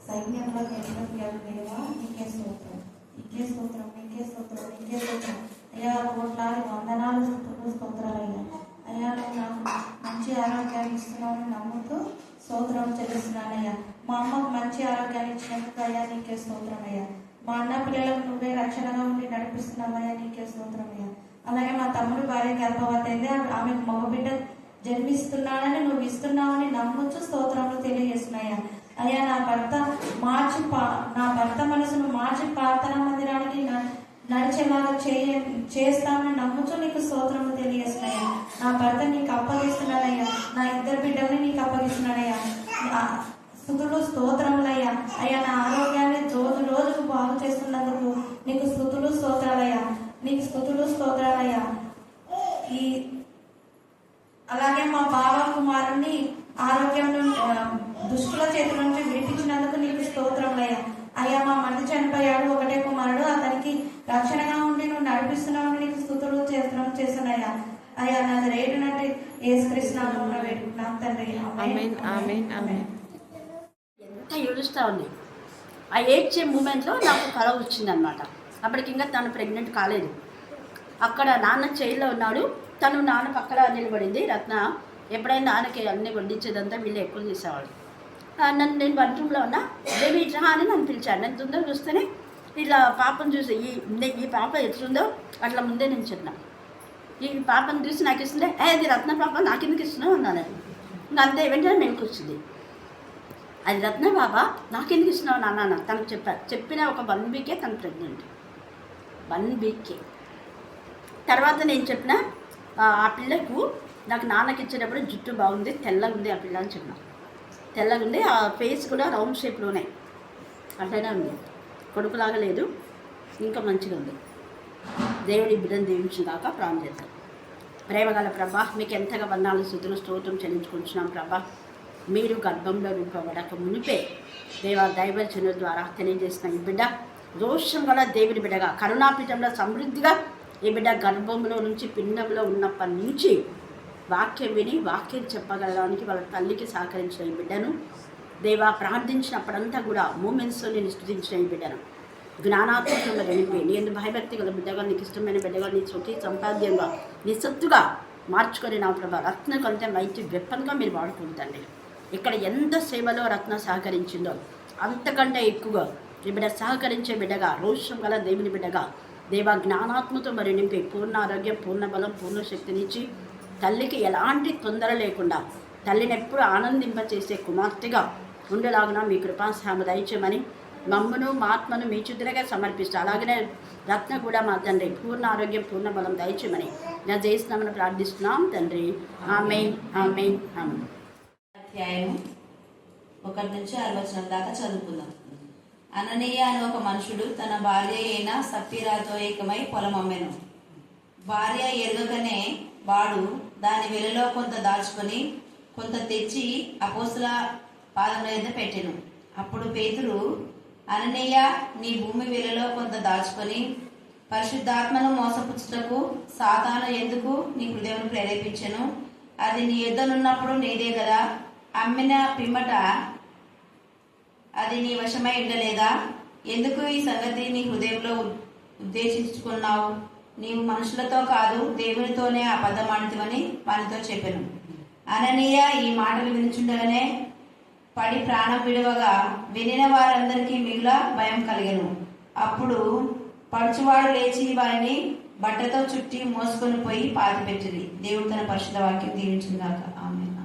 సైన్యంలో అధిపతియగు దేవా నీకే స్తోత్రం, నీకే స్తోత్రం, నీకే స్తోత్రం, నీకే స్తోత్రం. అయ్యా కోట్లాది వందనాలు స్తోత్రాలయ్యా. అయ్యా నువ్వు నాకు మంచి ఆరోగ్యాన్ని ఇస్తున్నావు నమ్ముతూ స్తోత్రం చెల్లిస్తున్నానయ్యా. మా అమ్మకు మంచి ఆరోగ్యాన్ని ఇచ్చినందుకు అయ్యా నీకే స్తోత్రం అయ్యా. మా అన్న పిల్లలకు నువ్వే రక్షణగా ఉండి నడిపిస్తున్నావయ్యా నీకే స్తోత్రం అయ్యా. అలాగే మా తమ్ముడు భార్య గర్భవతి అయితే ఆమెకు మగబిడ్డ జన్మిస్తున్నాడని నువ్వు ఇస్తున్నావని నమ్ముచు స్తోత్రములు తెలియజేస్తున్నాయా. అయ్యా నా భర్త మనసును మార్చి ప్రార్థనా మందిరానికి నడిచేలాగా చేస్తామని నమ్ముచు నీకు స్తోత్రములు తెలియజేస్తున్నాయా. నా భర్త నీకు అప్పగిస్తున్నాడయ్యా, నా ఇద్దరు బిడ్డల్ని నీకు అప్పగిస్తున్నాడయ్యా. స్తుతులు స్తోత్రములయ్యా. అయ్యా నా ఆరోగ్యాన్ని రోజు రోజుకు బాగు చేస్తున్నందుకు నీకు స్తుతులు స్తోత్రాలయ్యా, నీకు స్తుతులు స్తోత్రాలయ్యా. అలాగే మా బావ కుమారుణ్ణి ఆరోగ్యం దుష్టుల చేతి నుంచి విడిపించినందుకు నీకు స్తోత్రములయ్యా. అయ్యా మా మధ్య చనిపోయాడు, ఒకటే కుమారుడు, అతనికి రక్షణగా ఉండి నువ్వు నడిపిస్తున్నావు నీకు స్తుతులు చేస్తున్నాయా. అయ్యా నాది రేటునంటే యేసుక్రీస్తు నామమున వేడుకుంటున్నాం తండ్రి. ఆమేన్ ఆమేన్ ఆమేన్. ఎంత ఏడుస్తూ ఉంది. ఆ ఏడ్చే మూమెంట్లో నాకు కళ వచ్చిందనమాట. అప్పటికి ఇంకా తను ప్రెగ్నెంట్ కాలేదు. అక్కడ నాన్న చైర్లో ఉన్నాడు, తను నాన్న పక్కన నిలబడింది. రత్న ఎప్పుడైనా నాన్నకి అన్నీ వడ్డించేదంతా వీళ్ళు ఎక్కువ చేసేవాళ్ళు. నేను బెడ్రూమ్లో ఉన్నా, బేబీ ఇట్లా అని నన్ను పిలిచాను. నేను తొందరగా చూస్తేనే ఇట్లా పాపను చూసి ఈ పాప ఎట్లుందో అట్లా ముందే నేను చెప్పిన. ఈ పాపను చూసి నాకు ఇస్తుంటే అది రత్న పాప నాకెందుకు ఇస్తున్నావు అన్నాను. ఇంకా అంతే వెంటనే మెలకు వచ్చింది. అది రత్న పాప నాకెందుకు ఇస్తున్నావు నాన్న తనకు చెప్పాను. చెప్పిన ఒక 1 వీకే తను ప్రెగ్నెంట్. 1 వీకే తర్వాత నేను చెప్పిన ఆ పిల్లకు నాకు నాన్నకి ఇచ్చేటప్పుడు జుట్టు బాగుంది, తెల్లగా ఉంది ఆ పిల్ల అని చెప్పిన. తెల్లగా ఉంది, ఆ ఫేస్ కూడా రౌండ్ షేప్లోనే అట్లనే ఉంది, కొడుకులాగా లేదు, ఇంకా మంచిగా ఉంది. దేవుడి బిడ్డను దీవించుగాక ప్రార్థన చేద్దాం. ప్రేమగల ప్రభా మీకు ఎంతగా వందనాలు స్తుతులు స్తోత్రం చెల్లించుకుంటున్నాం ప్రభా. మీరు గర్భంలో నింపబడక మునిపే దైవజనుల ద్వారా తెలియజేసిన ఈ బిడ్డ రోషం గల దేవుడి బిడ్డగా కరుణాపీఠంలో సమృద్ధిగా ఈ బిడ్డ గర్భంలో నుంచి పిండంలో ఉన్నప్పటి నుంచి వాక్యం విని వాక్యం చెప్పగలడానికి వాళ్ళ తల్లికి సహకరించిన ఈ బిడ్డను దేవా ప్రార్థించినప్పుడంతా కూడా మూమెంట్స్లో నేను స్తుతించిన ఈ బిడ్డను జ్ఞానాత్మకంగా వెళ్ళిపోయి నేను భయభక్తి గల బిడ్డగా నీకు ఇష్టమైన బిడ్డగా నీ సొంత సంపాద్యంగా నీ సొత్తుగా మార్చుకొని నా ప్రభా రత్న కంటే మంచి వెప్పన్గా మీరు వాడుకుంటండి. ఇక్కడ ఎంత సేవలో రత్న సహకరించిందో అంతకంటే ఎక్కువగా ఈ బిడ్డ సహకరించే బిడ్డగా రోషం గల దేవుని బిడ్డగా దేవా జ్ఞానాత్మతో మరి నింపి పూర్ణ ఆరోగ్యం పూర్ణ బలం పూర్ణ శక్తినిచ్చి తల్లికి ఎలాంటి తొందర లేకుండా తల్లిని ఎప్పుడు ఆనందింపచేసే కుమార్తెగా ఉండేలాగున మీ కృపాసహాయం దయచేయమని మమ్మను మా ఆత్మను మీ చుద్దరగా సమర్పిస్తూ అలాగనే రత్న కూడా మా తండ్రి పూర్ణ ఆరోగ్యం పూర్ణ బలం దయచేయమని నా చేసినామని ప్రార్థిస్తున్నాం తండ్రి. ఆమేన్ ఆమేన్ ఆమేన్. అధ్యాయం 1 నుంచి 6 దాకా చదువుకుందాం. అననీయ అనే ఒక మనుషుడు తన భార్య అయిన సప్పీరాతో ఏకమై పొలం అమ్మెను. భార్య ఎరుగగానే వాడు దాని వెలలో కొంత దాచుకొని కొంత తెచ్చి అపోస్తుల పాదముల యొద్ద పెట్టెను. అప్పుడు పేతురు, అననీయ నీ భూమి వెలలో కొంత దాచుకొని పరిశుద్ధాత్మను మోసపుచ్చుటకు సాతాను ఎందుకు నీ హృదయం ప్రేరేపించెను? అది నీ యొద్దనున్నప్పుడు నీదే కదా, అమ్మిన పిమ్మట అది నీ వశమై ఉండలేదా? ఎందుకు ఈ సంగతి నీ హృదయంలో ఉద్దేశించుకున్నావు? నీవు మనుషులతో కాదు దేవునితోనే అబద్ధమాడుతావని వానితో చెప్పెను. అననీయ ఈ మాటలు వినుచుండగానే పడి ప్రాణం విడవగా వినిన వారందరికీ మిగుల భయం కలిగెను. అప్పుడు పడుచువాడు లేచి వారిని బట్టతో చుట్టి మోసుకొని పోయి పాతిపెట్టింది. దేవుడు తన పరిశుద్ధ వాక్యం దీవించుగాక. ఆమేన్.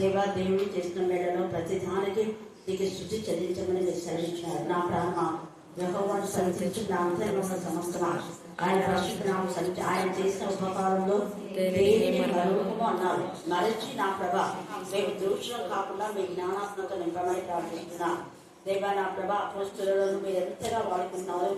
దేవా దేవుడి చేస్తున్న వేళలో ప్రతి దానికి నీకు శుద్ధి చెల్లించమని మీరు సెలవించినారు. నా ప్రాణ యెహోవాను సంతించు నా అంతరంగంలో సమస్తమా ఆయన పరిశుద్ధనామం సంచి ఆయన చేసిన ఉపకారంలో అన్నారు. మరచి నా ప్రభా మేము దోషులం కాకుండా మీ జ్ఞానాత్మక నింపమని ప్రార్థిస్తున్నా. దేవా నా ప్రభా అపోస్తులను మీరు ఎంతగా వాడుకుంటున్నారు.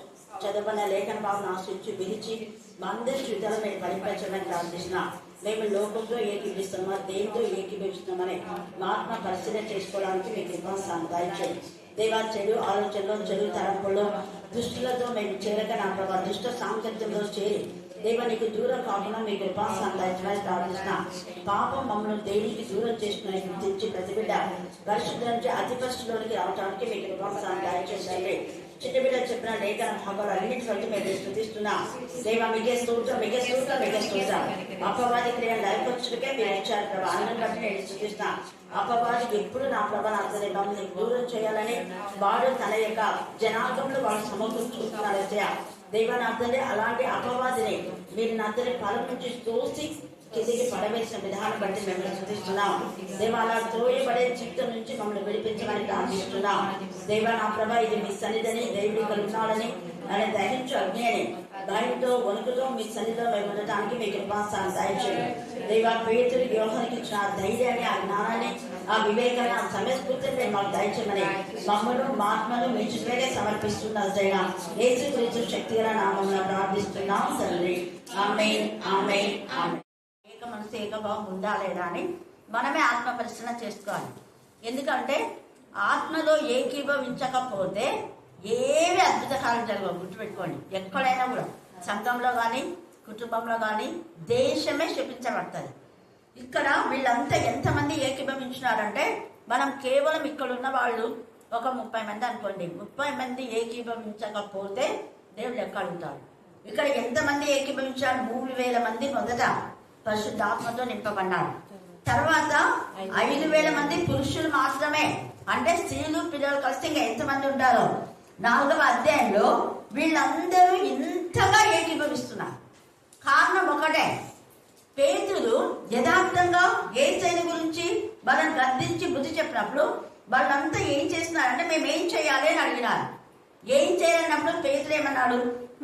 చదవన లేఖన భావన ఆశించి విరిచి మా అందరి జీవితాలు మీరు బలిపరచమని ప్రార్థిస్తున్నా. మేము లోకంలో ఏకీపిస్తున్నామా దేవుడితో ఏకీపిస్తున్నామని మా ఆత్మ పరిశీలన చేసుకోవడానికి మీకు ఇబ్బంది దయచేయండి. దేవా చెడు ఆలోచనలో చెడు తరంపుల్లో దుష్టులతో మేము చేరక నా ప్రభావ దుష్ట సాంకేతంలో చేరి దేవా నీకు దూరం కాకుండా మీ కృపాసనం దయచేసి ప్రార్థిస్తున్నా. పాపం మమ్మల్ని దేవునికి దూరం చేసుకుని గుర్తించి ప్రతి బిడ్డ పరిశుద్ధ నుంచి అతి పరిశుద్ధంలోకి రావడానికి మీ కృపాసనం దయచేసి చిన్న బిడ్డ చెప్పిన లేఖన భాగాలు అన్నింటి వరకు మేము స్థుతిస్తున్నా. దేవా మీకే స్తోత్రం, మీకే స్తోత్రం, మీకే స్తోత్రం. అపవాది క్రియ లైఫ్ వచ్చుకే మీరు ఇచ్చారు ప్రభా, అందరిని బట్టి నేను స్థుతిస్తున్నా. అపవాదికి ఎప్పుడు నా ప్రభా అతని మమ్మల్ని దూరం చేయాలని వాడు తన యొక్క జనాంగంలో వాళ్ళు సమకూర్చుకుంటున్నారు. దేవా నా తండ్రి అలాంటి అపవాదిని మీరు నా తండ్రి ఫలం నుంచి తోసి కిందికి పడవేసిన విధానం బట్టి మేము స్థుతిస్తున్నాం. దేవా అలా త్రోయబడే జీవితం నుంచి మమ్మల్ని విడిపించమని ప్రార్థిస్తున్నాం. దేవా నా ప్రభా ఇది మీ సన్నిధిని దేవుడి కలుగుతాడని ఆయన దహించు అగ్ని అని భయంతో వణుకుతో మీ సన్నిధిలో మేము ఉండటానికి మీ కృపాస్థానం దయచేయండి. దేవా పేతురు యోహానికి ఇచ్చిన ఆ ధైర్యాన్ని, ఆ జ్ఞానాన్ని, ఆ వివేకాన్ని, ఆ సమయస్ఫూర్తిని మాకు దయచేయమని మమ్మల్ని మా ఆత్మను మీ చుట్టూనే సమర్పిస్తున్నారు. జైనా యేసు క్రీస్తు శక్తిగల నామమున ప్రార్థిస్తున్నాం తండ్రి. ఆమేన్, ఆమేన్, ఆమేన్. ఏక మనసు ఏకభావం ఉందా లేదా అని మనమే ఆత్మ పరిశీలన చేసుకోవాలి. ఎందుకంటే ఆత్మలో ఏకీభవించకపోతే ఏవి అద్భుత కార్యం జరగవు. గుర్తుపెట్టుకోండి, ఎక్కడైనా కూడా సంఘంలో కానీ కుటుంబంలో కానీ దేశమే శపించబడుతుంది. ఇక్కడ వీళ్ళంతా ఎంతమంది ఏకీభవించినారంటే మనం కేవలం ఇక్కడ ఉన్న వాళ్ళు ఒక 30 మంది అనుకోండి. 30 మంది ఏకీభవించకపోతే దేవుడు లెక్క అడుగుతాడు. ఇక్కడ ఎంతమంది ఏకీభవించారు? 3000 మంది మొదట పరిశుద్ధాత్మతో నింపబడ్డారు. తర్వాత 5000 మంది పురుషులు మాత్రమే, అంటే స్త్రీలు పిల్లలు కలిసి ఇంకా ఎంతమంది ఉంటారో 4వ అధ్యాయంలో వీళ్ళందరూ ఇంతగా ఏకీభవిస్తున్నారు. కారణం ఒకటే, పేతురు యథార్థంగా యేసయ్య గురించి వాళ్ళని గద్దించి బుద్ధి చెప్పినప్పుడు వాళ్ళంతా ఏం చేస్తున్నారంటే మేము ఏం చేయాలి అని అడిగినారు. ఏం చేయాలన్నప్పుడు పేతురు ఏమన్నాడు?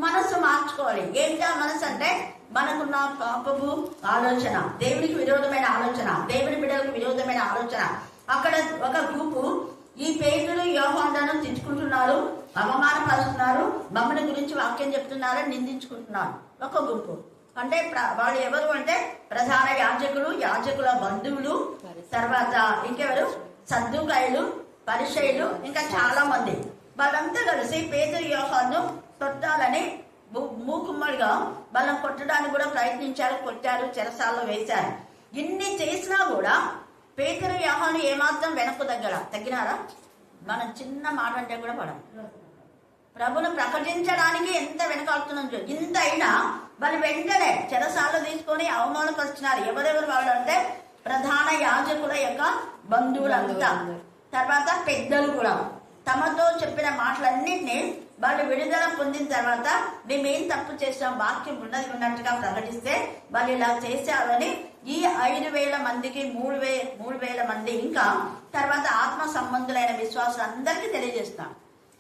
మనసు మార్చుకోవాలి. ఏంటా మనసు అంటే మనకున్న పాపపు ఆలోచన, దేవునికి విరోధమైన ఆలోచన, దేవుని బిడ్డలకు విరోధమైన ఆలోచన. అక్కడ ఒక గ్రూపు ఈ పేతురు యోహానును తిట్టుకుంటున్నారు, అవమానపరుస్తున్నారు, మమ్మల్ని గురించి వాక్యం చెప్తున్నారు, నిందించుకుంటున్నారు. ఒక గుంపు అంటే వాళ్ళు ఎవరు అంటే ప్రధాన యాజకులు, యాజకుల బంధువులు, తర్వాత ఇంకెవరు సద్దుకాయలు, పరిసయ్యులు, ఇంకా చాలా మంది. వాళ్ళంతా కలిసి పేతురు యోహాను కొట్టాలని మూకుమ్మడిగా వాళ్ళని కొట్టడానికి కూడా ప్రయత్నించారు, కొట్టారు, చెరసాల్లో వేశారు. ఇన్ని చేసినా కూడా పేతురు యోహాను ఏమాత్రం వెనక్కు తగ్గినారా? మనం చిన్న మాట అంటే కూడా పడం. ప్రభును ప్రకటించడానికి ఎంత వెనకాడుతున్నాం. ఇంత అయినా వాళ్ళు వెంటనే చెరసాల్లో తీసుకొని అవమానపరుస్తున్నారు. ఎవరెవరు వాళ్ళు అంటే ప్రధాన యాజకుల యొక్క బంధువులంతా, తర్వాత పెద్దలు కూడా తమతో చెప్పిన మాటలన్నింటినీ వాళ్ళు విడుదల పొందిన తర్వాత మేమేం తప్పు చేసాం, వాక్యం ఉన్నట్టుగా ప్రకటిస్తే వాళ్ళు ఇలా చేశారని ఈ 5000 మందికి 3000 మంది ఇంకా తర్వాత ఆత్మ సంబంధులైన విశ్వాసులు అందరికీ తెలియజేస్తాం.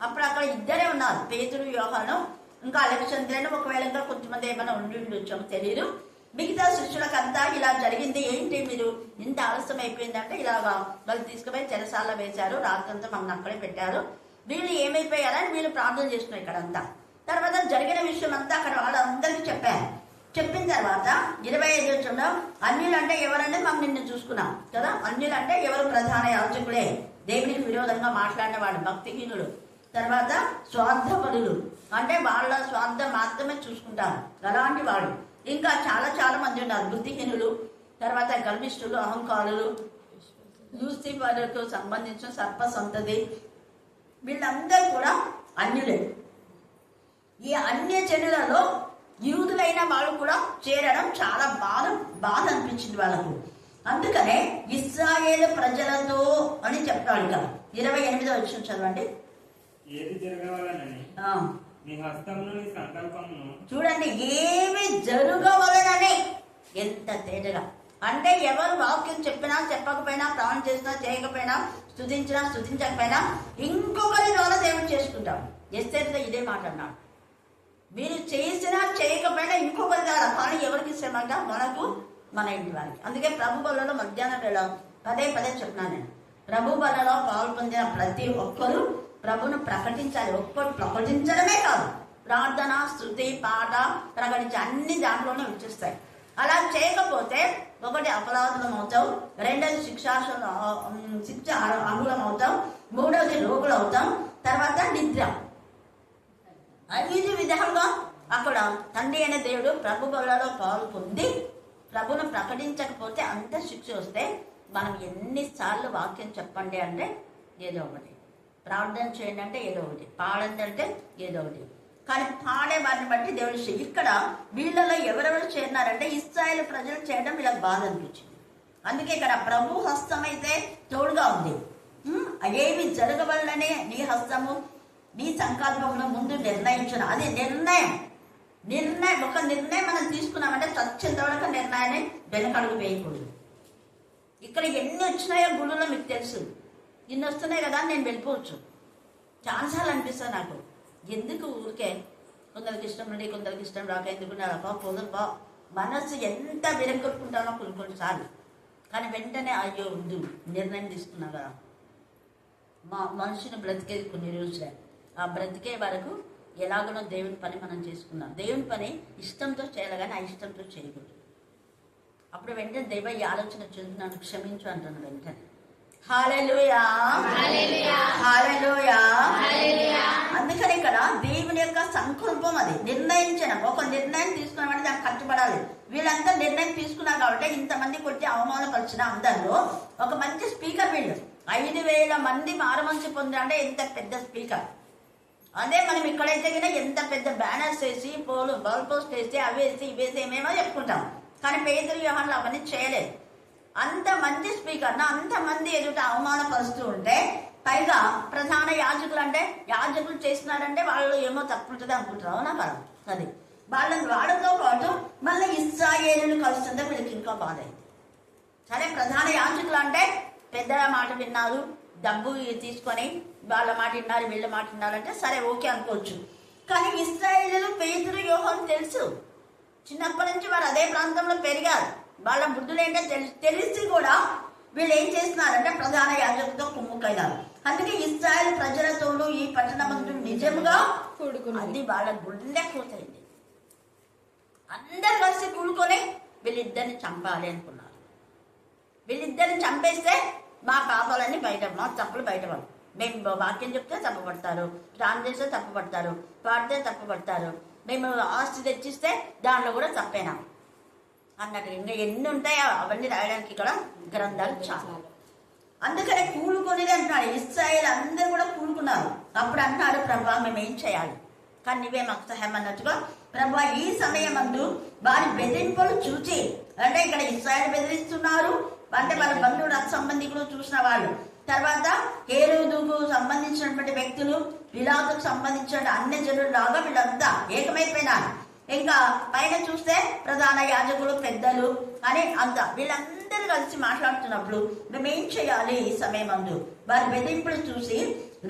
అప్పుడు అక్కడ ఇద్దరే ఉన్నారు, పేతురు యోహాను, ఇంకా అలెగ్జాంద్రియను. ఒకవేళ ఇంకా కొంతమంది ఏమైనా ఉండొచ్చామో తెలియదు. మిగతా శిష్యులకంతా ఇలా జరిగింది, ఏంటి మీరు ఇంత ఆలస్యం అయిపోయిందంటే ఇలాగా వాళ్ళు తీసుకుపోయి చెరసాల వేశారు, రాత్రంతా మమ్మల్ని అక్కడే పెట్టారు, వీళ్ళు ఏమైపోయారని వీళ్ళు ప్రార్థన చేస్తున్నారు ఇక్కడంతా. తర్వాత జరిగిన విషయం అంతా అక్కడ వాళ్ళందరికీ చెప్పారు. చెప్పిన తర్వాత 25వ వచనంలో అన్యులంటే ఎవరంటే మనం నిన్ను చూసుకున్నాం కదా. అన్యులంటే ఎవరు? ప్రధాన యాజకులే, దేవునికి విరోధంగా మాట్లాడిన వాళ్ళు, భక్తిహీనులు. తర్వాత స్వార్థపరులు, అంటే వాళ్ళ స్వార్థం మాత్రమే చూసుకుంటారు అలాంటి వాళ్ళు. ఇంకా చాలా మంది ఉన్నారు, బుద్ధిహీనులు, తర్వాత గర్విష్ఠులు, అహంకారులు, లూసిఫర్కు సంబంధించిన సర్ప సంతతి, వీళ్ళందరూ కూడా అన్యులే. ఈ అన్య జనులలో యూదులైన వాళ్ళు కూడా చేరడం చాలా బాధ అనిపించింది వాళ్ళకు. అందుకనే ఇశ్రాయేలు ప్రజలతో అని చెప్తాడు. ఇక్కడ 28వ వచనం చదవండి. ఏది జరగవలనని నీ హస్తమును నీ సంకల్పమును, చూడండి, ఏమి జరగవలనని. ఎంత తేటగా అంటే ఎవరు వాక్యం చెప్పినా చెప్పకపోయినా, ప్రాణం చేసినా చేయకపోయినా, స్తుతించినా స్తుతించకపోయినా ఇంకొకరి ద్వారా దేవుడు చేసుకుంటాం. ఎస్తేర్తో ఇదే మాట అన్నాడు, మీరు చేసినా చేయకపోయినా ఇంకొకరి ద్వారా. కానీ ఎవరికి ఇస్తామంట? మనకు, మన ఇంటి వారికి. అందుకే ప్రభు బలలో మధ్యాహ్నం వేళ పదే చెప్తున్నాను నేను, ప్రభు బలలో పాలు పొందిన ప్రతి ఒక్కరూ ప్రభును ప్రకటించాలి. ఒక్కరు ప్రకటించడమే కాదు, ప్రార్థన, స్తుతి, పాట ప్రకటించి అన్ని దాంట్లోనే వచ్చేస్తాయి. అలా చేయకపోతే ఒకటి అపరాధులం అవుతాం, రెండోది శిక్ష అర్హులం అవుతాం, మూడవది రోగులు అవుతాం, తర్వాత నిద్ర. 5 విధాలుగా అక్కడ తండ్రి అయిన దేవుడు ప్రభు బలలో పాలు పొంది ప్రభును ప్రకటించకపోతే అంత శిక్ష వస్తే మనం ఎన్నిసార్లు వాక్యం చెప్పండి అంటే ఏదో ఒకటి, ప్రార్థన చేయండి అంటే ఏదో ఒకటి, పాడండి అంటే ఏదో ఒకటి. కానీ పాడే వారిని బట్టి దేవుడు ఇక్కడ వీళ్ళలో ఎవరెవరు చేరినారంటే ఇశ్రాయేలు ప్రజలు చేయడం వీళ్ళకి బాధ అనిపించింది. అందుకే ఇక్కడ ప్రభు హస్తం అయితే తోడుగా ఉంది. ఏమి జరగవలనే నీ హస్తము నీ సంకల్పంలో ముందు నిర్ణయించిన, అది నిర్ణయం. ఒక నిర్ణయం మనం తీసుకున్నామంటే చచ్చేంత వరకు నిర్ణయాన్ని వెనకడుగు వేయకూడదు. ఇక్కడ ఎన్ని వచ్చినాయో గుళ్ళలో మీకు తెలుసు, ఇన్ని వస్తున్నాయి కదా నేను వెళ్ళిపోవచ్చు. చాలాసార్లు అనిపిస్తుంది నాకు, ఎందుకు ఊరికే కొందరికి ఇష్టం ఉండి కొందరికి ఇష్టం రాక ఎందుకు పోదుపా మనస్సు ఎంత విరగొట్టుకుంటానో కొన్నిసార్లు. కానీ వెంటనే అయ్యో వద్దు, నిర్ణయం తీసుకున్నా కదా. మా మనిషిని బ్రతికేది కొన్ని రోజులే, ఆ బ్రతికే వరకు ఎలాగనో దేవుని పని మనం చేసుకున్నాం. దేవుని పని ఇష్టంతో చేయాలి కానీ ఆ ఇష్టంతో చేయకూడదు. అప్పుడు వెంటనే దైవ ఈ ఆలోచన వచ్చి నన్ను క్షమించు అంటాను వెంటనే. హల్లెలూయా, హల్లెలూయా. అందుకని ఇక్కడ దేవుని యొక్క సంకల్పం, అది నిర్ణయించిన ఒక నిర్ణయం తీసుకున్నామంటే దానికి కట్టుబడాలి. వీళ్ళంతా నిర్ణయం తీసుకున్నారు కాబట్టి ఇంతమంది కొట్టి అవమానపరిచిన అందరిలో ఒక మంచి స్పీకర్, వీళ్ళు 5,000 మంది మారుమనసు పొందారంటే ఎంత పెద్ద స్పీకర్. అదే మనం ఇక్కడైతే కనుక ఎంత పెద్ద బ్యానర్స్ వేసి బాల్ పోస్ట్ వేసి అవి వేసి ఇవి వేసి ఏమేమో చెప్పుకుంటాం. కానీ పేతురు యోహానులు అవన్నీ చేయలేదు. అంత మంది స్పీకర్ను అంతమంది ఎదుట అవమానపరుస్తూ ఉంటే, పైగా ప్రధాన యాజకులు అంటే యాజకులు చేస్తున్నారంటే వాళ్ళు ఏమో తప్పు ఉంటుంది అనుకుంటారు. అవునా కదా? అది వాళ్ళతో పాటు మళ్ళీ ఇశ్రాయేలును కలుస్తుంటే వీళ్ళకి ఇంకా బాధ అయింది. సరే, ప్రధాన యాజకులు అంటే పెద్ద మాట విన్నారు, డబ్బు తీసుకొని వాళ్ళ మాట విన్నారు వీళ్ళ మాట విన్నారంటే సరే ఓకే అనుకోవచ్చు. కానీ ఇశ్రాయేలు పేతురు యోహాను తెలుసు, చిన్నప్పటి నుంచి వారు అదే ప్రాంతంలో పెరిగారు. వాళ్ళ బుద్ధులు ఏంటో తెలిసి కూడా వీళ్ళు ఏం చేస్తున్నారంటే ప్రధాన యాజకులతో కుమ్ముకైనారు. అందుకే ఇశ్రాయేలు ప్రజలతోనూ ఈ పట్టణమందు నిజంగా అది వాళ్ళ గుండె కూతైంది. అందరు కలిసి కూడుకొని వీళ్ళిద్దరిని చంపాలి అనుకున్నారు. వీళ్ళిద్దరిని చంపేస్తే మా పాపాలన్నీ మా తప్పులు బయటపడవు. మేము వాక్యం చెప్తే తప్పుపడతారు, ప్రార్థన చేస్తే తప్పుపడతారు, పాడితే తప్పుపడతారు, మేము ఆస్తి తెచ్చిస్తే దాంట్లో కూడా తప్పేనా అన్నట్టు ఇంకా ఎన్ని ఉంటాయో అవన్నీ రాయడానికి ఇక్కడ గ్రంథాలు చాలా. అందుకనే కూడుకునేది అంటున్నాడు. ఇశ్రాయేలు అందరూ కూడా కూడుకున్నారు. అప్పుడు అంటున్నాడు, ప్రభా మేము ఏం చేయాలి, కానీ నువ్వే మాకు సహాయం అన్నట్టుగా. ప్రభా ఈ సమయం అందు వారి బెదిరింపులు చూచి, అంటే ఇక్కడ ఇశ్రాయేలు బెదిరిస్తున్నారు అంటే వాళ్ళ బంధువులు రక్త సంబంధికులు చూసిన వాళ్ళు, తర్వాత హేరోదుకు సంబంధించినటువంటి వ్యక్తులు, పిలాతుకు సంబంధించిన అన్ని జనులు లాగా వీళ్ళంతా ఏకమైపోయినారు. ఇంకా పైన చూస్తే ప్రధాన యాజకులు, పెద్దలు అని అంతా వీళ్ళందరూ కలిసి మాట్లాడుతున్నప్పుడు మేమేం చేయాలి ఈ సమయం అందు వారి బెదిరింపులు చూసి,